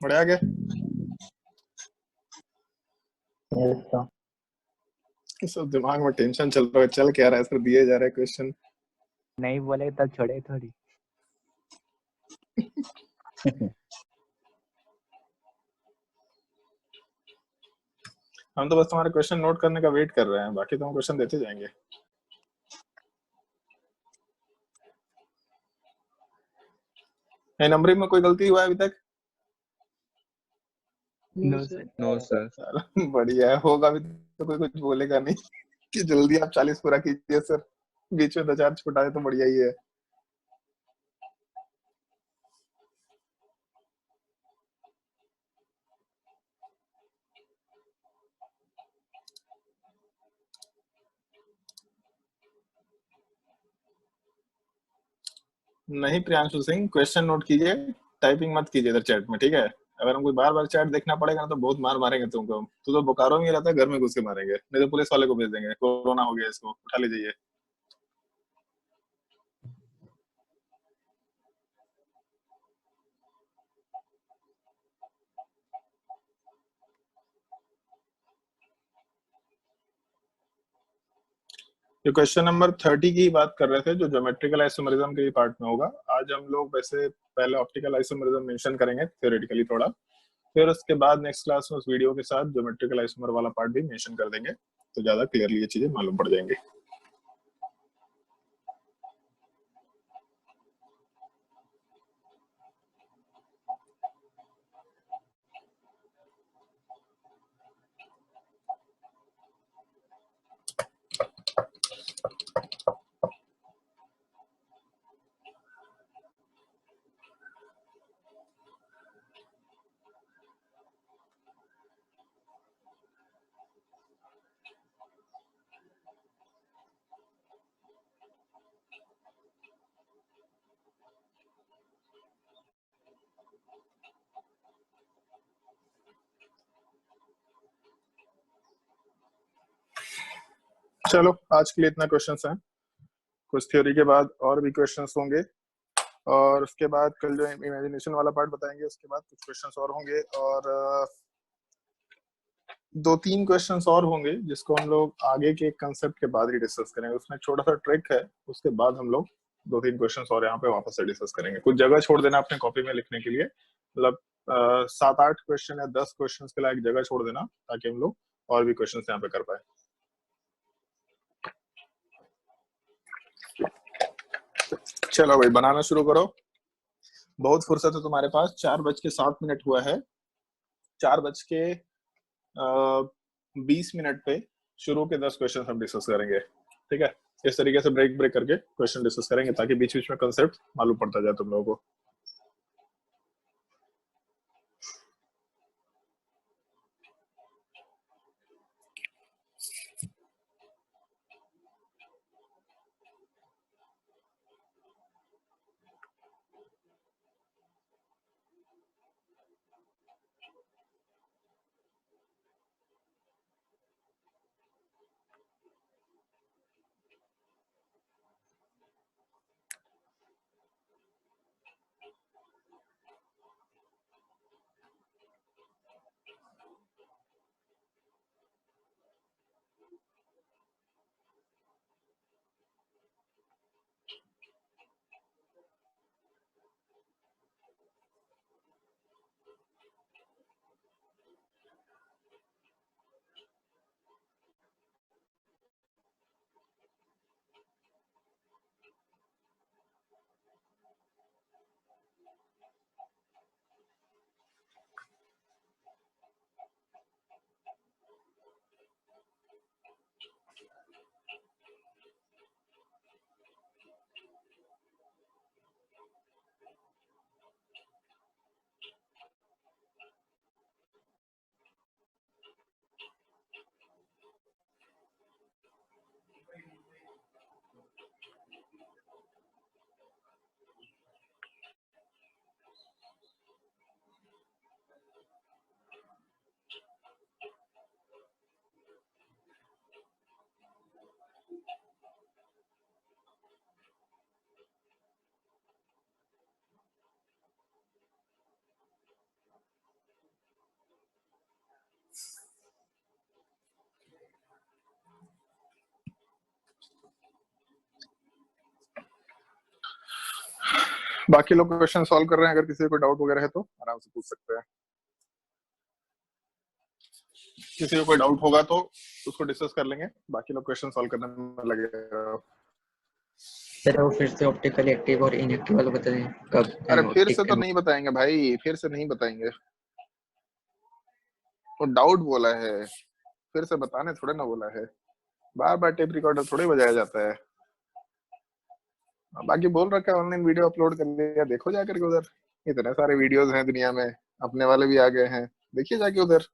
Speaker 1: बढ़िया गया। सब दिमाग में टेंशन चल रहा है, चल क्या रहा है सर, दिए जा रहे क्वेश्चन।
Speaker 7: नहीं बोले तब छोड़े थोड़ी।
Speaker 1: हम तो बस तुम्हारे क्वेश्चन नोट करने का वेट कर रहे हैं, बाकी तो हम क्वेश्चन देते जाएंगे। नंबरिंग में कोई गलती हुआ है अभी तक?
Speaker 7: No sir.
Speaker 1: बढ़िया है, होगा भी तो कोई कुछ बोलेगा नहीं कि जल्दी आप 40 पूरा कीजिए सर, बीच में 2-4 छुटा दे तो बढ़िया ही है। नहीं प्रियांशु सिंह, क्वेश्चन नोट कीजिए, टाइपिंग मत कीजिए इधर चैट में, ठीक है। अगर हमको बार बार चैट देखना पड़ेगा ना तो बहुत मार मारेंगे तुमको। तो बोकारो में ही रहता है, घर में घुस के मारेंगे, नहीं तो पुलिस वाले को भेज देंगे, कोरोना हो गया इसको, उठा ले जाइए। जो क्वेश्चन नंबर 30 की बात कर रहे थे, जो ज्योमेट्रिकल आइसोमेरिज्म के पार्ट में होगा, आज हम लोग वैसे पहले ऑप्टिकल आइसोमेरिज्म मेंशन करेंगे थ्योरेटिकली थोड़ा, फिर उसके बाद नेक्स्ट क्लास में उस वीडियो के साथ ज्योमेट्रिकल आइसोमर वाला पार्ट भी मेंशन कर देंगे, तो ज्यादा क्लियरली ये चीजें मालूम पड़ जाएंगी। चलो आज के लिए इतना क्वेश्चंस हैं, कुछ थ्योरी के बाद और भी क्वेश्चंस होंगे, और उसके बाद कल जो इमेजिनेशन वाला पार्ट बताएंगे, उसके बाद कुछ क्वेश्चंस और होंगे, और 2-3 क्वेश्चंस और होंगे जिसको हम लोग आगे के कंसेप्ट के बाद ही डिस्कस करेंगे। उसमें छोटा सा ट्रिक है, उसके बाद हम लोग 2-3 क्वेश्चंस और यहाँ पे वापस से डिस्कस करेंगे। कुछ जगह छोड़ देना अपने कॉपी में लिखने के लिए, मतलब 7-8 क्वेश्चन या 10 क्वेश्चन के लिए एक जगह छोड़ देना, ताकि हम लोग और भी क्वेश्चन यहाँ पे कर पाए। चलो भाई बनाना शुरू करो, बहुत फुर्सत है तुम्हारे पास। 4:07 हुआ है। 4:20 पे शुरू के 10 क्वेश्चन हम डिस्कस करेंगे, ठीक है। इस तरीके से ब्रेक ब्रेक करके क्वेश्चन डिस्कस करेंगे ताकि बीच बीच में कंसेप्ट मालूम पड़ता जाए तुम लोगों को। बाकी लोग क्वेश्चन सॉल्व कर रहे हैं, अगर किसी को डाउट वगैरह है तो आराम से पूछ सकते हैं। किसी को कोई डाउट होगा तो उसको डिस्कस कर लेंगे, बाकी लोग क्वेश्चन सॉल्व करने में लगे।
Speaker 8: सर वो फिर से ऑप्टिकल एक्टिव और इनएक्टिव वाला बताएं कब।
Speaker 1: अरे फिर से तो नहीं बताएंगे भाई, फिर से नहीं बताएंगे, तो डाउट बोला है, फिर से बताने थोड़े ना बोला है। बार बार टेप रिकॉर्डर थोड़े बजाया जाता है। बाकी बोल रखा है ऑनलाइन वीडियो अपलोड कर दिया, देखो जाकर के उधर, इतने सारे वीडियोस हैं दुनिया में, अपने वाले भी आ गए हैं, देखिए जाके उधर।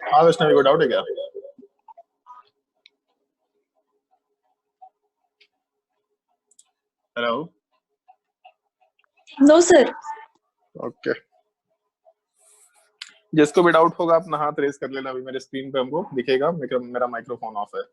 Speaker 1: हाँ वैष्णवी को डाउट है क्या? हेलो।
Speaker 9: No sir.
Speaker 1: ओके, जिसको भी डाउट होगा अपना हाथ रेस कर लेना, अभी मेरे स्क्रीन पे हमको दिखेगा, मेरा माइक्रोफोन ऑफ है।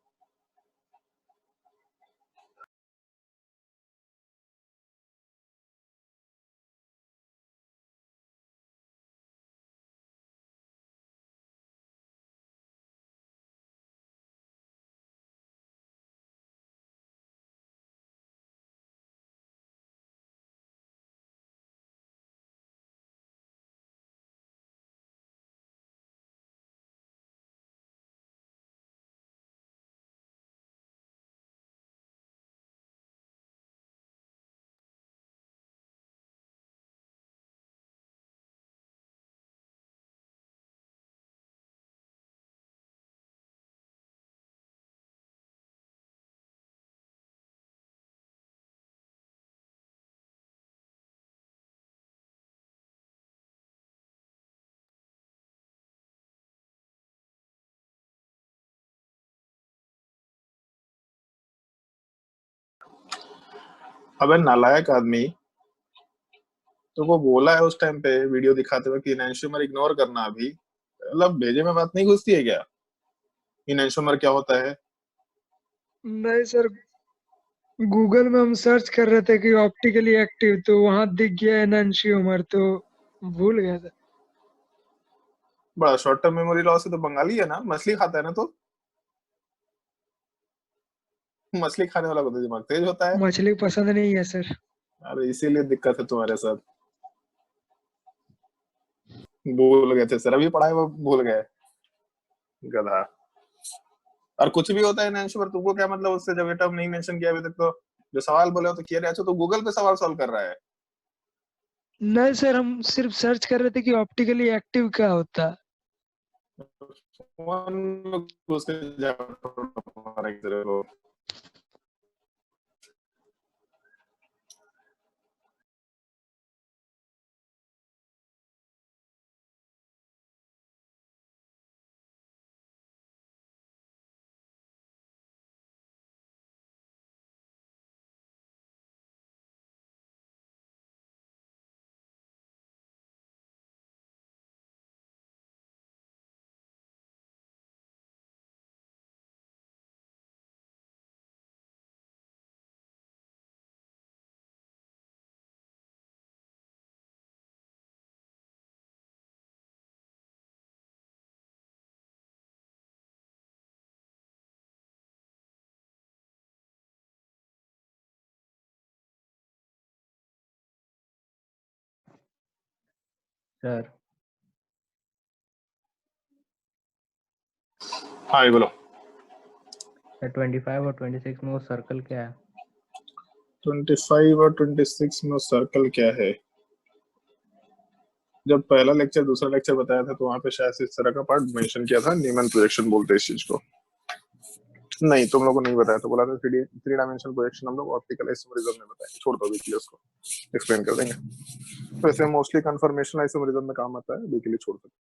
Speaker 1: अबे नालायक आदमी, तो वो बोला है उस टाइम पे वीडियो दिखाते हुए कि इनैंशोमर इग्नोर करना। अभी मतलब भेजे में बात नहीं घुसती है क्या? इनैंशोमर क्या होता है?
Speaker 10: नहीं सर, गूगल में हम सर्च कर रहे थे कि ऑप्टिकली एक्टिव, तो वहां दिख गया एनंशियोमर, तो भूल गया था।
Speaker 1: बड़ा शॉर्ट टर्म मेमोरी लॉस है तो बंगाली है ना, मछली खाता है ना, तो मछली खाने वाला को तो दिमाग तेज होता है।
Speaker 10: मछली पसंद नहीं है सर।
Speaker 1: अरे इसीलिए दिक्कत है तुम्हारे साथ। भूल गए थे सर, अभी पढ़ाई वो भूल गए, गधा। और कुछ भी होता है नैंशो, पर तुमको क्या मतलब उससे, जब ये टर्म नहीं मेंशन किया अभी तक तो? जो सवाल बोले हो तो किया रहे। अच्छा तो गूगल पे सवाल सॉल्व कर रहा है?
Speaker 10: नहीं सर, हम सिर्फ सर्च कर रहे थे कि ऑप्टिकली एक्टिव क्या होता है।
Speaker 1: फोन में घुस के जा पड़ा एक तरह को।
Speaker 7: सर
Speaker 1: हाँ ये बोलो।
Speaker 7: 25 और 26 में वो सर्कल क्या है?
Speaker 1: 25 और 26 में सर्कल क्या है? जब पहला लेक्चर दूसरा लेक्चर बताया था तो वहां पे शायद इस तरह का पार्ट मेंशन किया था, न्यूमैन प्रोजेक्शन बोलते हैं इस चीज को। नहीं तुम लोगों को नहीं बताया, तो बोला था थ्री डायमेंशनल प्रोजेक्शन हम लोग ऑप्टिकल आइसोमेरिज्म में बताएंगे। छोड़ दो अभी उसको, एक्सप्लेन कर देंगे। तो ऐसे मोस्टली कन्फर्मेशन आइसोमेरिज्म में काम आता है, अभी के लिए छोड़ सकते।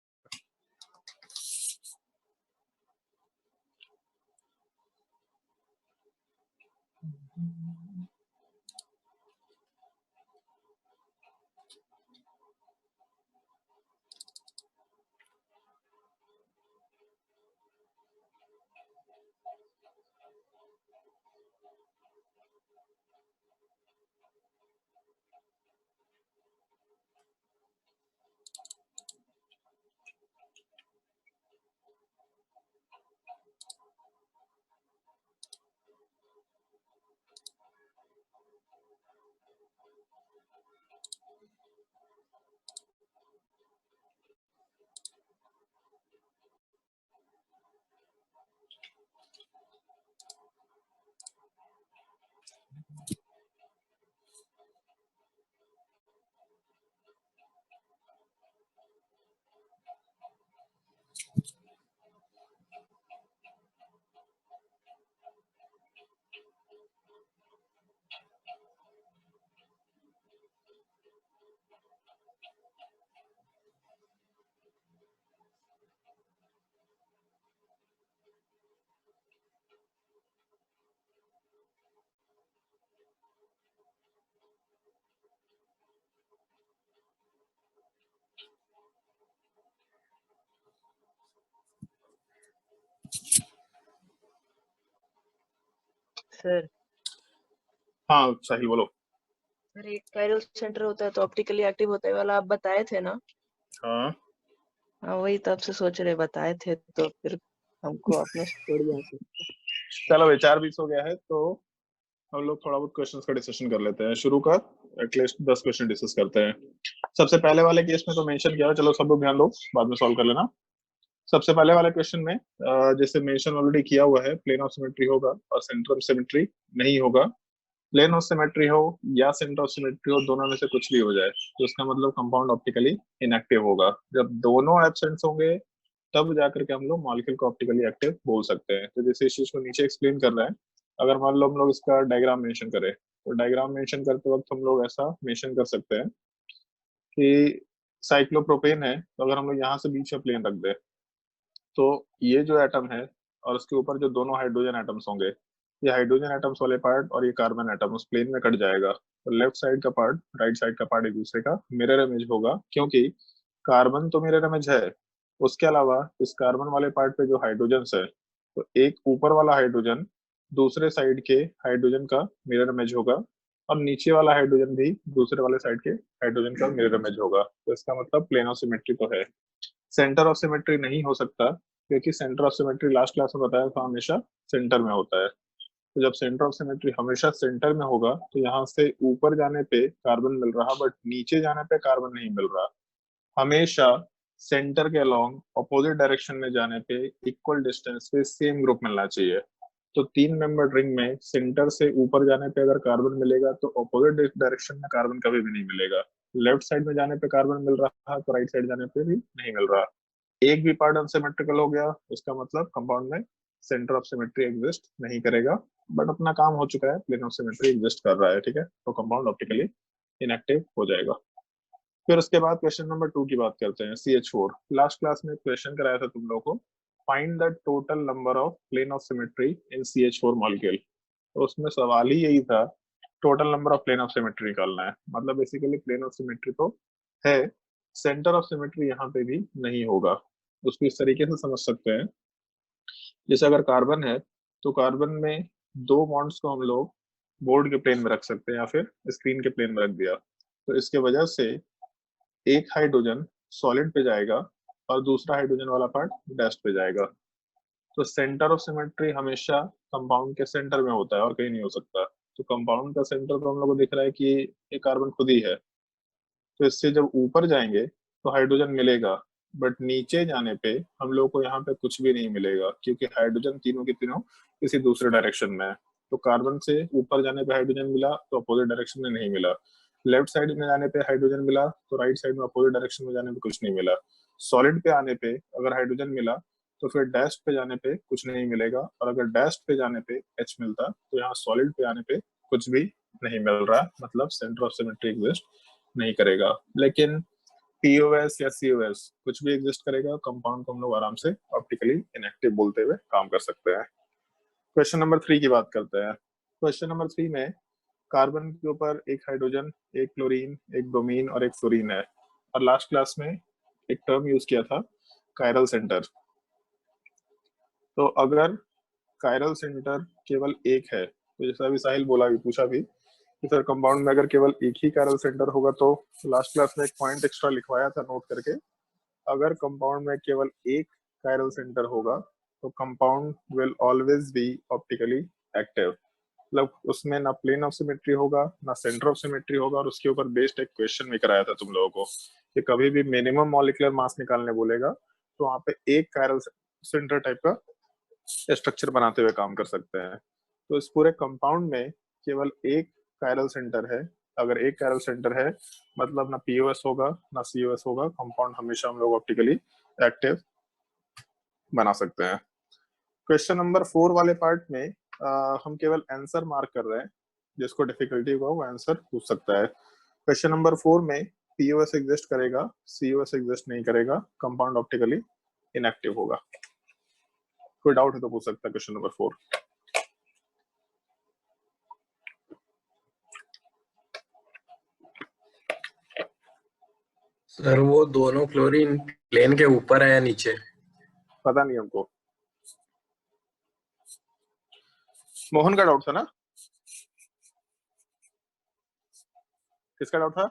Speaker 9: सर
Speaker 1: हाँ सही बोलो।
Speaker 9: सर एक कायरल सेंटर होता है तो ऑप्टिकली एक्टिव होता है वाला आप बताए थे ना?
Speaker 1: हाँ
Speaker 9: हाँ वही तब से सोच रहे बताए थे तो फिर हमको आपने छोड़ दिया सर।
Speaker 1: चलो विचार 20 हो गया है, तो हम लोग थोड़ा बहुत क्वेश्चंस का डिस्कशन कर लेते हैं। शुरू का एटलीस्ट 10 क्वेश्चन डिस्कस करते हैं। सबसे पहले वाले केस में तो मेंशन किया है, चलो सब लोग ध्यान दो, बाद में सॉल्व कर लेना। सबसे पहले वाले क्वेश्चन में जैसे मेंशन ऑलरेडी किया हुआ है, प्लेन ऑफ सिमेट्री होगा और सेंटर ऑफ सिमेट्री नहीं होगा। प्लेन ऑफ सिमेट्री हो या सेंटर ऑफ सिमेट्री हो, दोनों में से कुछ भी हो जाए तो इसका मतलब कंपाउंड ऑप्टिकली इनएक्टिव होगा। जब दोनों एब्सेंट्स होंगे तब जाकर के हम लोग मॉलिक्यूल को ऑप्टिकली एक्टिव बोल सकते हैं। तो जैसे इस चीज को नीचे एक्सप्लेन कर रहे हैं, अगर मान लो हम लोग इसका डायग्राम मेंशन करें तो डायग्राम मेंशन करते वक्त हम लोग ऐसा मेंशन कर सकते हैं कि साइक्लोप्रोपेन है, तो अगर हम लोग यहाँ से बीच में प्लेन रख दे तो ये जो एटम है और उसके ऊपर जो दोनों हाइड्रोजन एटम्स होंगे, ये हाइड्रोजन एटम्स वाले पार्ट और ये कार्बन एटम उस प्लेन में कट जाएगा। तो लेफ्ट साइड का पार्ट राइट साइड का पार्ट एक दूसरे का मिरर इमेज होगा, क्योंकि कार्बन तो मिरर इमेज है, उसके अलावा इस कार्बन वाले पार्ट पे जो हाइड्रोजन है, तो एक ऊपर वाला हाइड्रोजन दूसरे साइड के हाइड्रोजन का मिरर इमेज होगा और नीचे वाला हाइड्रोजन भी दूसरे वाले साइड के हाइड्रोजन का मिरर इमेज होगा। तो इसका मतलब प्लेन ऑफ सिमेट्री तो है। सेंटर ऑफ सिमेट्री नहीं हो सकता, क्योंकि centre of symmetry last class में बताया था हमेशा सेंटर में होता है। तो जब सेंटर ऑफ सिमेट्री हमेशा सेंटर में होगा तो यहाँ से ऊपर जाने पे कार्बन मिल रहा, बट नीचे जाने पे कार्बन नहीं मिल रहा। हमेशा सेंटर के अलोंग अपोजिट डायरेक्शन में जाने पे इक्वल डिस्टेंस पे सेम ग्रुप मिलना चाहिए। तो 3 मेंबर रिंग में सेंटर से ऊपर जाने पे अगर कार्बन मिलेगा तो अपोजिट डायरेक्शन में कार्बन कभी भी नहीं मिलेगा। लेफ्ट साइड में जाने पे कार्बन मिल रहा है तो राइट साइड जाने पे भी नहीं मिल रहा। एक भी पार्ट अनसिमेट्रिकल हो गया, इसका मतलब कंपाउंड में सेंटर ऑफ सिमेट्री एग्जिस्ट नहीं करेगा। बट अपना काम हो चुका है, प्लेन ऑफ सिमेट्री एग्जिस्ट कर रहा है, ठीक है, तो कंपाउंड ऑप्टिकली इनएक्टिव हो जाएगा। फिर उसके बाद क्वेश्चन नंबर 2 की बात करते हैं, CH4। लास्ट क्लास में क्वेश्चन कराया था तुम लोगों को, find the total number of plane of symmetry in CH4 molecule. तो उसमें सवाल ही यही था, total number of plane of symmetry निकालना है। मतलब बेसिकली प्लेन ऑफ सिमेट्री तो है, सेंटर ऑफ सिमेट्री यहाँ पे भी नहीं होगा। उसको इस तरीके से समझ सकते हैं, जैसे अगर कार्बन है तो कार्बन में 2 बॉन्ड्स को हम लोग बोर्ड के प्लेन में रख सकते हैं या फिर स्क्रीन के प्लेन में रख दिया, तो इसके वजह से एक हाइड्रोजन सॉलिड पे जाएगा और दूसरा हाइड्रोजन वाला पार्ट डस्ट पे जाएगा। तो सेंटर ऑफ सिमेट्री हमेशा कंपाउंड के सेंटर में होता है और कहीं नहीं हो सकता। तो कंपाउंड का सेंटर तो हम लोग को दिख रहा है कि ये कार्बन खुद ही है, तो इससे जब ऊपर जाएंगे तो हाइड्रोजन मिलेगा, बट नीचे जाने पे हम लोग को यहाँ पे कुछ भी नहीं मिलेगा, क्योंकि हाइड्रोजन तीनों के तीनों किसी दूसरे डायरेक्शन में है। तो कार्बन से ऊपर जाने पे हाइड्रोजन मिला तो अपोजिट डायरेक्शन में नहीं मिला, लेफ्ट साइड में जाने पे हाइड्रोजन मिला तो राइट साइड में अपोजिट डायरेक्शन में जाने पे कुछ नहीं मिला। सॉलिड पे आने पे अगर हाइड्रोजन मिला तो फिर डैश पे जाने पे कुछ नहीं मिलेगा, और अगर डैश पे जाने पे H मिलता तो यहाँ सॉलिड पे आने पे कुछ भी नहीं मिल रहा, मतलब सेंटर ऑफ सिमेट्री एग्जिस्ट नहीं करेगा। लेकिन POS या COS कुछ भी एग्जिस्ट करेगा, कंपाउंड को हम लोग आराम से ऑप्टिकली इनएक्टिव बोलते हुए काम कर सकते हैं। क्वेश्चन नंबर 3 की बात करते हैं। क्वेश्चन नंबर 3 में कार्बन के ऊपर एक हाइड्रोजन, एक क्लोरीन, एक ब्रोमीन और एक फ्लोरीन है, और लास्ट क्लास में एक टर्म यूज किया था कायरल सेंटर। तो अगर कायरल सेंटर केवल एक है, तो जैसा अभी साहिल बोला भी, पूछा भी कि सर कंपाउंड में अगर केवल एक ही कायरल सेंटर होगा, तो लास्ट क्लास में एक पॉइंट एक्स्ट्रा लिखवाया था नोट करके, अगर कंपाउंड में केवल एक कायरल सेंटर होगा तो compound will always be optically active. मतलब उसमें ना प्लेन ऑफ सिमेट्री होगा ना सेंटर ऑफ सिमेट्री होगा, और उसके ऊपर बेस्ड एक क्वेश्चन भी कराया था तुम लोगों को कि कभी भी मिनिमम मॉलिक्यूलर मास निकालने बोलेगा तो वहां पे एक कायरल सेंटर टाइप का स्ट्रक्चर बनाते हुए काम कर सकते हैं। तो इस पूरे कंपाउंड में केवल एक कायरल सेंटर है। अगर एक कायरल सेंटर है मतलब ना POS होगा ना COS होगा, कंपाउंड हमेशा हम लोग ऑप्टिकली एक्टिव बना सकते हैं। क्वेश्चन नंबर 4 वाले पार्ट में हम केवल आंसर मार्क कर रहे हैं, जिसको डिफिकल्टी होगा वो आंसर पूछ सकता है। क्वेश्चन नंबर 4 में POS एग्जिस्ट करेगा, COS एग्जिस्ट नहीं करेगा, कंपाउंड ऑप्टिकली इनएक्टिव होगा। कोई डाउट है तो पूछ सकता है क्वेश्चन नंबर 4।
Speaker 6: सर वो दोनों क्लोरीन प्लेन के ऊपर है या नीचे?
Speaker 1: पता नहीं हमको। मोहन का डाउट था ना? किसका डाउट था?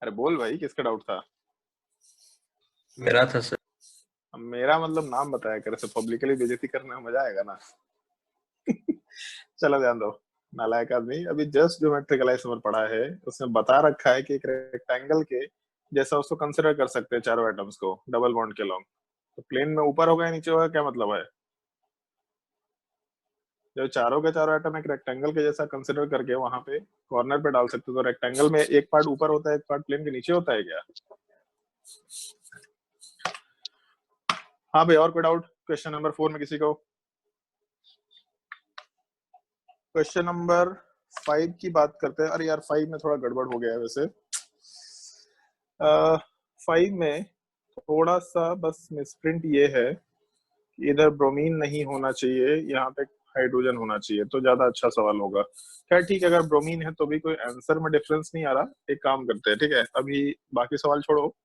Speaker 1: अरे बोल भाई, किसका डाउट था?
Speaker 6: मेरा था सर।
Speaker 1: मेरा मतलब नाम बताया कर, पब्लिकली बेइज्जती करने में मजा आएगा ना। चलो ध्यान दो, नालायक आदमी। अभी जस्ट ज्योमेट्रिकल आइसोमर पढ़ा है, उसमें बता रखा है कि एक रेक्टेंगल के जैसा उसको कंसिडर कर सकते हैं चारों एटम्स को डबल बॉन्ड के लॉन्ग। तो प्लेन में ऊपर होगा या नीचे होगा, क्या मतलब है? जब चारों के चारों एटम एक रेक्टेंगल के जैसा कंसिडर करके वहां पे कॉर्नर पे डाल सकते हो, तो रेक्टेंगल में एक पार्ट ऊपर होता है, एक पार्ट प्लेन के नीचे होता है क्या? हाँ भाई, और कोई डाउट क्वेश्चन नंबर 4 में किसी को? क्वेश्चन नंबर 5 की बात करते हैं। अरे यार 5 में थोड़ा गड़बड़ हो गया है वैसे। 5 में थोड़ा सा बस मिसप्रिंट ये है कि इधर ब्रोमीन नहीं होना चाहिए, यहाँ पे हाइड्रोजन होना चाहिए, तो ज्यादा अच्छा सवाल होगा। खैर ठीक है, अगर ब्रोमीन है तो भी कोई आंसर में डिफरेंस नहीं आ रहा। एक काम करते हैं, ठीक है, अभी बाकी सवाल छोड़ो,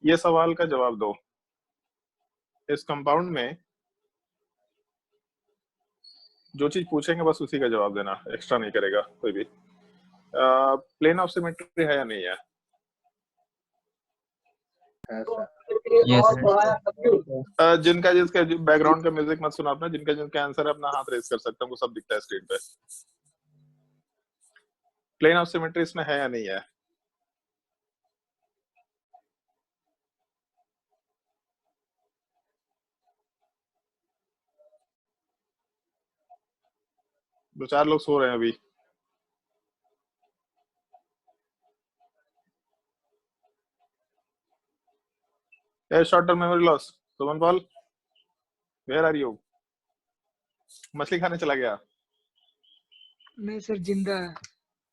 Speaker 1: ये सवाल का जवाब दो। इस कंपाउंड में जो चीज पूछेंगे बस उसी का जवाब देना, एक्स्ट्रा नहीं करेगा कोई भी। प्लेन ऑफ सिमेट्री है या नहीं है? जिनका जिसका बैकग्राउंड का म्यूजिक मत सुना अपना, जिनका जिनका आंसर है अपना हाथ रेज कर सकते हैं, वो सब दिखता है स्क्रीन पे। प्लेन ऑफ सिमेट्री इसमें है या नहीं है? दो चार लोग सो रहे हैं अभी। Short term memory loss. Suman Paul, where are you? मछली खाने चला गया?
Speaker 10: नहीं सर, जिंदा है।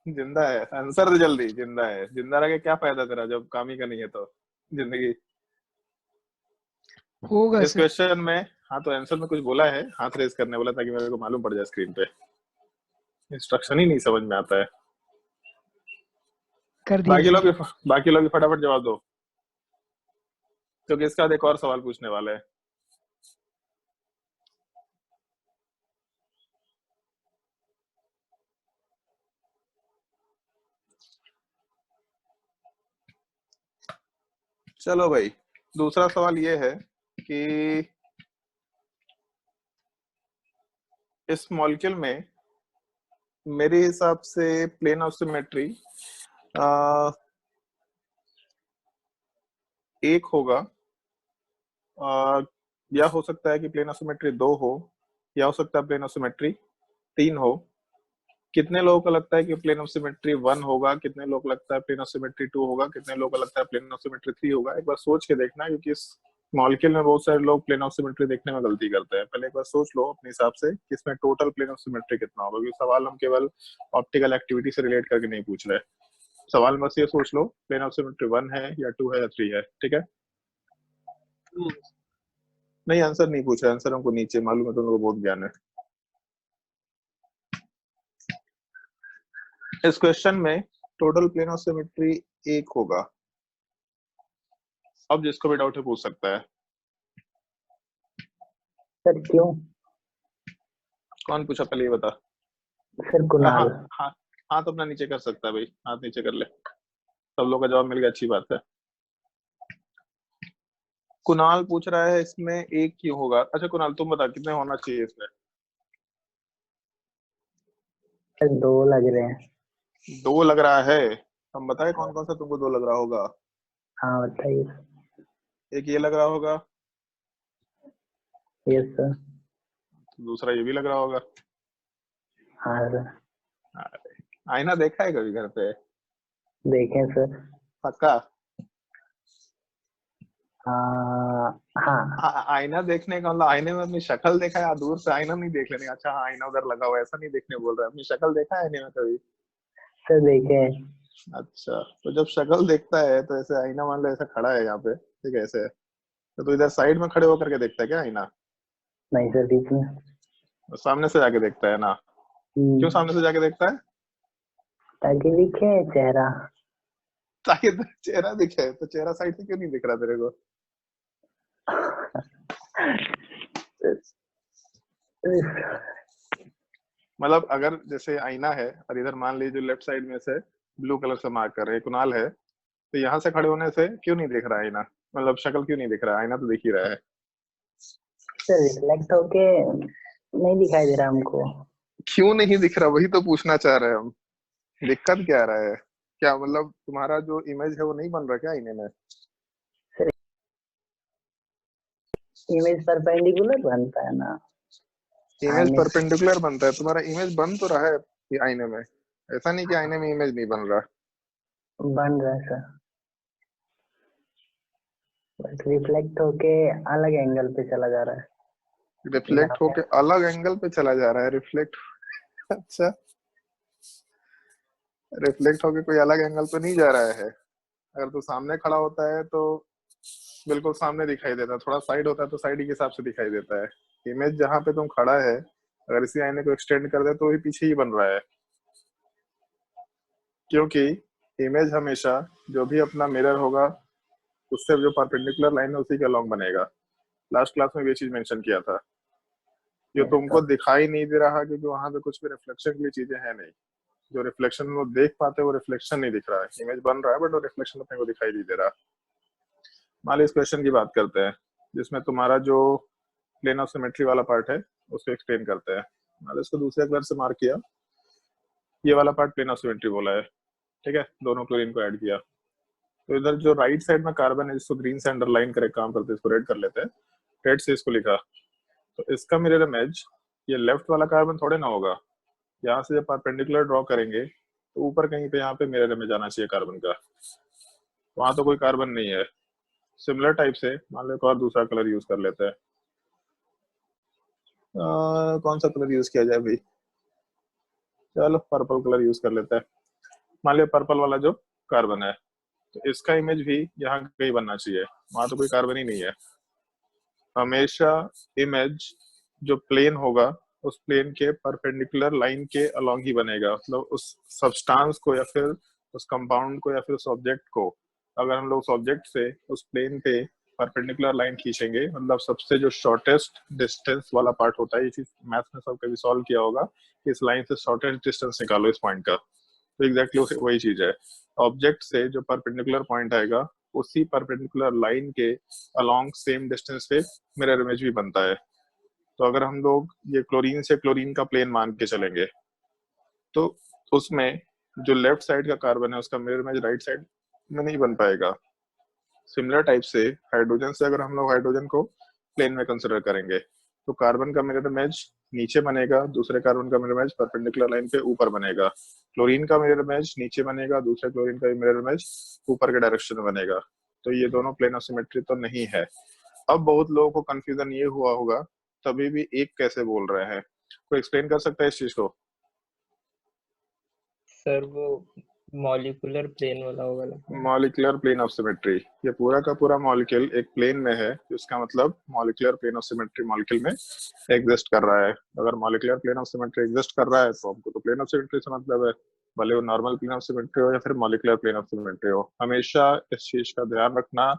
Speaker 1: जिंदा है? आंसर दे जल्दी। जिंदा है? जिंदा रह के क्या फायदा तेरा जब काम ही का नहीं है तो जिंदगी
Speaker 10: होगा
Speaker 1: इस
Speaker 10: सर।
Speaker 1: क्वेश्चन में। हाँ तो आंसर में कुछ बोला है, हाथ रेज करने वाला, ताकि मेरे को मालूम पड़ जाए स्क्रीन पे। इंस्ट्रक्शन ही नहीं समझ में आता है।
Speaker 10: कर दिया
Speaker 1: बाकी लोग भी फटाफट जवाब दो, क्योंकि इसका बाद एक और सवाल पूछने वाले हैं। चलो भाई, दूसरा सवाल ये है कि इस मॉलिक्यूल में मेरे हिसाब से प्लेन ऑफ सिमेट्री एक होगा, या हो सकता है कि प्लेन ऑफ सिमेट्री 2 हो, या हो सकता है प्लेन ऑफ सिमेट्री 3 हो। कितने लोगों को लगता है कि प्लेन ऑफ सिमेट्री 1 होगा, कितने लोगों को लगता है प्लेन ऑफ सिमेट्री 2 होगा, कितने लोगों को लगता है प्लेन ऑफ सिमेट्री 3 होगा? एक बार सोच के देखना, क्योंकि इस मॉलिक्यूल में बहुत सारे लोग प्लेन ऑफ सिमेट्री देखने में गलती करते हैं। पहले एक बार सोच लो अपने हिसाब से कि इसमें टोटल प्लेन ऑफ सिमेट्री कितना होगा, क्योंकि सवाल हम केवल ऑप्टिकल एक्टिविटी से रिलेट करके नहीं पूछ रहे। सवाल बस ये सोच लो प्लेन ऑफ सिमेट्री 1 है या 2 है या 3 है, ठीक है? नहीं, आंसर नहीं पूछा, आंसर हमको नीचे मालूम है, तुम लोगों को बहुत ज्ञान है। इस क्वेश्चन में टोटल प्लेन ऑफ सिमेट्री 1 होगा। अब जिसको भी डाउट है पूछ सकता है।
Speaker 8: सर क्यों?
Speaker 1: कौन पूछा पहले ये बता।
Speaker 8: सर कुणाल।
Speaker 1: हाँ, हाथ अपना नीचे कर सकता है भाई, हाथ नीचे कर ले। सब लोग का जवाब मिल गया, अच्छी बात है। कुणाल पूछ रहा है इसमें 1 क्यों होगा। अच्छा कुणाल तुम बता कितने होना चाहिए इसमें?
Speaker 8: सर 2 लग रहे हैं।
Speaker 1: 2 लग रहा है। हम बताए कौन कौन सा तुमको 2 लग रहा होगा?
Speaker 8: हाँ बताइए।
Speaker 1: एक ये लग रहा होगा,
Speaker 8: यस सर।
Speaker 1: दूसरा ये भी लग रहा होगा।
Speaker 8: हाँ सर।
Speaker 1: अरे, आईना देखा है कभी घर पे?
Speaker 8: देखें सर।
Speaker 1: पक्का?
Speaker 8: हाँ।
Speaker 1: आईना देखने का मतलब आईने में अपनी शक्ल देखा है, दूर से आईना नहीं देख लेने। अच्छा हाँ आईना उधर लगा हुआ, ऐसा नहीं देखने बोल रहा है, अपनी शक्ल देखा है आईने में कभी?
Speaker 8: सर देखे।
Speaker 1: अच्छा, तो जब शक्ल देखता है तो ऐसे आईना मान लो ऐसा खड़ा है यहाँ पे, ठीक है ऐसे, तो तू इधर साइड में खड़े होकर के देखता है क्या आईना?
Speaker 8: नहीं सर बीच में।
Speaker 1: तो सामने से जाके देखता है ना? क्यों सामने से जाके देखता है?
Speaker 8: ताकि दिखे चेहरा।
Speaker 1: ताकि चेहरा दिखे। तो चेहरा साइड से क्यों नहीं दिख रहा तेरे को? मतलब अगर जैसे आईना है और इधर मान लीजिए लेफ्ट साइड में से ब्लू कलर से मार्क कर रहे कुणाल है, तो यहाँ से खड़े होने से क्यों नहीं दिख रहा आईना? मतलब शक्ल क्यों नहीं दिख रहा? आईना तो दिख ही रहा है।
Speaker 8: सर रिफ्लेक्ट होके नहीं दिखाई दे रहा हमको।
Speaker 1: क्यों नहीं दिख रहा, वही तो पूछना चाह रहे हैं हम। दिक्कत क्या आ रहा है? क्या मतलब तुम्हारा जो इमेज है वो नहीं बन रहा क्या आईने में?
Speaker 8: सर इमेज परपेंडिकुलर बनता है ना।
Speaker 1: इमेज परपेंडिकुलर बनता है, तुम्हारा इमेज बन तो रहा है आईने में, ऐसा नहीं कि आईने में इमेज नहीं बन रहा।
Speaker 8: बन रहा है सर, बस रिफ्लेक्ट होके अलग एंगल पे चला जा रहा है।
Speaker 1: रिफ्लेक्ट होके अलग एंगल पे चला जा रहा है? रिफ्लेक्ट अच्छा, रिफ्लेक्ट होके कोई अलग एंगल पे नहीं जा रहा है। अगर तो सामने खड़ा होता है तो बिल्कुल सामने दिखाई देता है, थोड़ा साइड होता है तो साइड के हिसाब से दिखाई देता है। इमेज जहां पे तुम खड़ा है, अगर इसी आईने को एक्सटेंड कर दे तो वही पीछे ही बन रहा है, क्योंकि इमेज हमेशा जो भी अपना मिरर होगा उससे जो परपेंडिकुलर लाइन है उसी के अलॉन्ग बनेगा। लास्ट क्लास में ये चीज मेंशन किया था। जो तुमको दिखाई नहीं दे रहा क्योंकि वहां पे कुछ भी रिफ्लेक्शन की चीजें है नहीं। जो रिफ्लेक्शन वो देख पाते वो रिफ्लेक्शन नहीं दिख रहा है, इमेज बन रहा है बट वो रिफ्लेक्शन अपने को दिखाई नहीं दे रहा। मान लो इस क्वेश्चन की बात करते हैं जिसमें तुम्हारा जो प्लेन ऑफ सिमेट्री वाला पार्ट है उसको एक्सप्लेन करते हैं। मान लो इसको दूसरे कलर से मार्क किया, ये वाला पार्ट प्लेन ऑफ सिमेट्री बोला है, ठीक है, दोनों क्लोरीन को ऐड किया। तो इधर जो राइट साइड में कार्बन है जिसको ग्रीन से अंडरलाइन करे काम करते हैं, इसको रेड कर लेते हैं, रेड से इसको लिखा। तो इसका मिरर इमेज ये लेफ्ट वाला कार्बन थोड़े ना होगा। यहाँ से जब परपेंडिकुलर ड्रॉ करेंगे तो ऊपर कहीं पे यहाँ पे मिरर इमेज आना चाहिए कार्बन का, वहां तो कोई कार्बन नहीं है। सिमिलर टाइप से मान लो एक और दूसरा कलर यूज कर लेते हैं। कौन सा कलर यूज किया जाए भाई? चलो पर्पल कलर यूज कर लेते हैं। मान लो पर्पल वाला जो कार्बन है तो इसका इमेज भी यहाँ कहीं बनना चाहिए, वहां तो कोई कार्बन ही नहीं है। हमेशा इमेज जो प्लेन होगा उस प्लेन के परपेंडिकुलर लाइन के अलोंग ही बनेगा। मतलब उस सब्सटेंस को या फिर उस कंपाउंड को या फिर उस ऑब्जेक्ट को अगर हम लोग उस ऑब्जेक्ट से उस प्लेन पे परपेंडिकुलर लाइन खींचेंगे, मतलब सबसे जो शॉर्टेस्ट डिस्टेंस वाला पार्ट होता है, ये चीज मैथ्स में सब कभी सॉल्व किया होगा कि इस लाइन से शॉर्टेस्ट डिस्टेंस निकालो इस पॉइंट का, तो एग्जैक्टली वही चीज है। ऑब्जेक्ट से जो परपेंडिकुलर पॉइंट आएगा उसी परपेंडिकुलर लाइन के अलोंग सेम डिस्टेंस पे मिरर इमेज भी बनता है। तो अगर हम लोग ये क्लोरीन से क्लोरीन का प्लेन मान के चलेंगे तो उसमें जो लेफ्ट साइड का कार्बन है उसका मिरर इमेज राइट साइड में नहीं बन पाएगा। सिमिलर टाइप से हाइड्रोजन से अगर हम लोग हाइड्रोजन को प्लेन में कंसिडर करेंगे तो कार्बन का मिरर इमेज नीचे बनेगा, दूसरे कार्बन का मिरर इमेज परपेंडिकुलर लाइन पे ऊपर बनेगा। क्लोरीन का मिरर इमेज नीचे बनेगा, दूसरे क्लोरीन का मिरर इमेज ऊपर के डायरेक्शन में बनेगा। तो ये दोनों प्लेन ऑफ सिमेट्री तो नहीं है। अब बहुत लोगों को कंफ्यूजन ये हुआ होगा तभी भी एक कैसे बोल रहे हैं, कोई एक्सप्लेन कर सकता है इस चीज को?
Speaker 7: सर वो मॉलिक्यूलर प्लेन वाला होगा लगता है।
Speaker 1: मॉलिक्यूलर प्लेन ऑफ सिमेट्री, ये पूरा का पूरा मॉलिक्यूल एक प्लेन में है, इसका मतलब molecular plane of symmetry molecule में एग्जिस्ट कर रहा है। अगर molecular plane of symmetry exist कर रहा है तो हमको तो प्लेन ऑफ सिमेट्री से मतलब है, भले वो नॉर्मल प्लेन ऑफ सिमेट्री हो या फिर मॉलिक्यूलर प्लेन ऑफ सिमेट्री हो। हमेशा इस चीज का ध्यान रखना,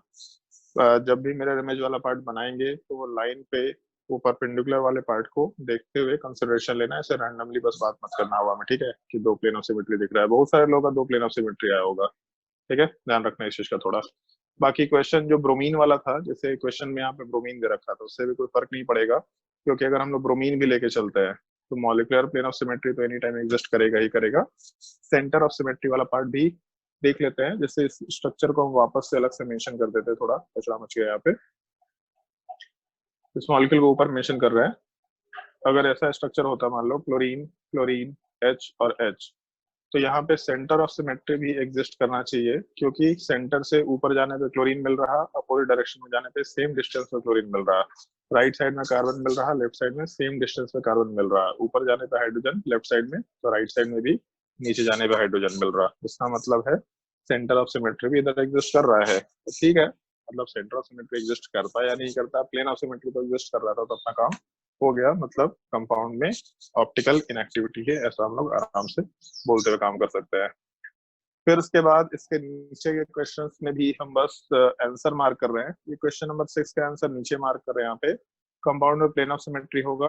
Speaker 1: जब भी मिरर इमेज वाला पार्ट बनाएंगे तो वो लाइन पे वो परपेंडिकुलर वाले पार्ट को देखते हुए कंसिडरेशन लेना है, ऐसे रैंडमली बस बात मत करना हवा में, ठीक है? कि दो प्लेन ऑफ सिमेट्री दिख रहा है, बहुत सारे लोगों का दो प्लेन ऑफ सिमेट्री आया होगा, ठीक है? ध्यान रखना इस चीज का थोड़ा। बाकी क्वेश्चन जो ब्रोमीन वाला था, जैसे क्वेश्चन में यहाँ पे ब्रोमीन दे रखा था, उससे भी कोई फर्क नहीं पड़ेगा, क्योंकि अगर हम लोग ब्रोमीन भी लेके चलते हैं तो मॉलिक्यूलर प्लेन ऑफ सिमेट्री तो एनी टाइम एग्जिस्ट करेगा ही करेगा। सेंटर ऑफ सिमेट्री वाला पार्ट भी देख लेते हैं, जैसे इस स्ट्रक्चर को हम वापस से अलग से मेंशन कर देते हैं, थोड़ा कचरा मच गया यहाँ पे, इस मॉलिक्यूल को ऊपर मेंशन कर रहे हैं। अगर ऐसा स्ट्रक्चर होता, मान लो क्लोरीन क्लोरीन H और H, तो यहाँ पे सेंटर ऑफ सिमेट्री भी एग्जिस्ट करना चाहिए, क्योंकि सेंटर से ऊपर जाने पे क्लोरीन मिल रहा, अपोजिट डायरेक्शन में जाने पे सेम डिस्टेंस में क्लोरीन मिल रहा, राइट साइड में कार्बन मिल रहा, लेफ्ट साइड में सेम डिस्टेंस में कार्बन मिल रहा, ऊपर जाने पे हाइड्रोजन लेफ्ट साइड में, तो राइट साइड में भी नीचे जाने पे हाइड्रोजन मिल रहा। इसका मतलब है सेंटर ऑफ सिमेट्री भी इधर एग्जिस्ट कर रहा है, तो ठीक है। मतलब सेंटर ऑफ सिमेट्री एग्जिस्ट करता है या नहीं करता, प्लेन ऑफ सिमेट्री तो एग्जिस्ट कर रहा था, तो अपना काम हो गया, मतलब कंपाउंड में ऑप्टिकल इनएक्टिविटी है, ऐसा हम लोग आराम से बोलते हुए काम कर सकते हैं। फिर उसके बाद इसके नीचे के क्वेश्चंस में भी हम बस आंसर मार्क कर रहे हैं। ये क्वेश्चन नंबर 6 का आंसर नीचे मार्क कर रहे हैं यहाँ पे। कंपाउंड में प्लेन ऑफ सिमेट्री होगा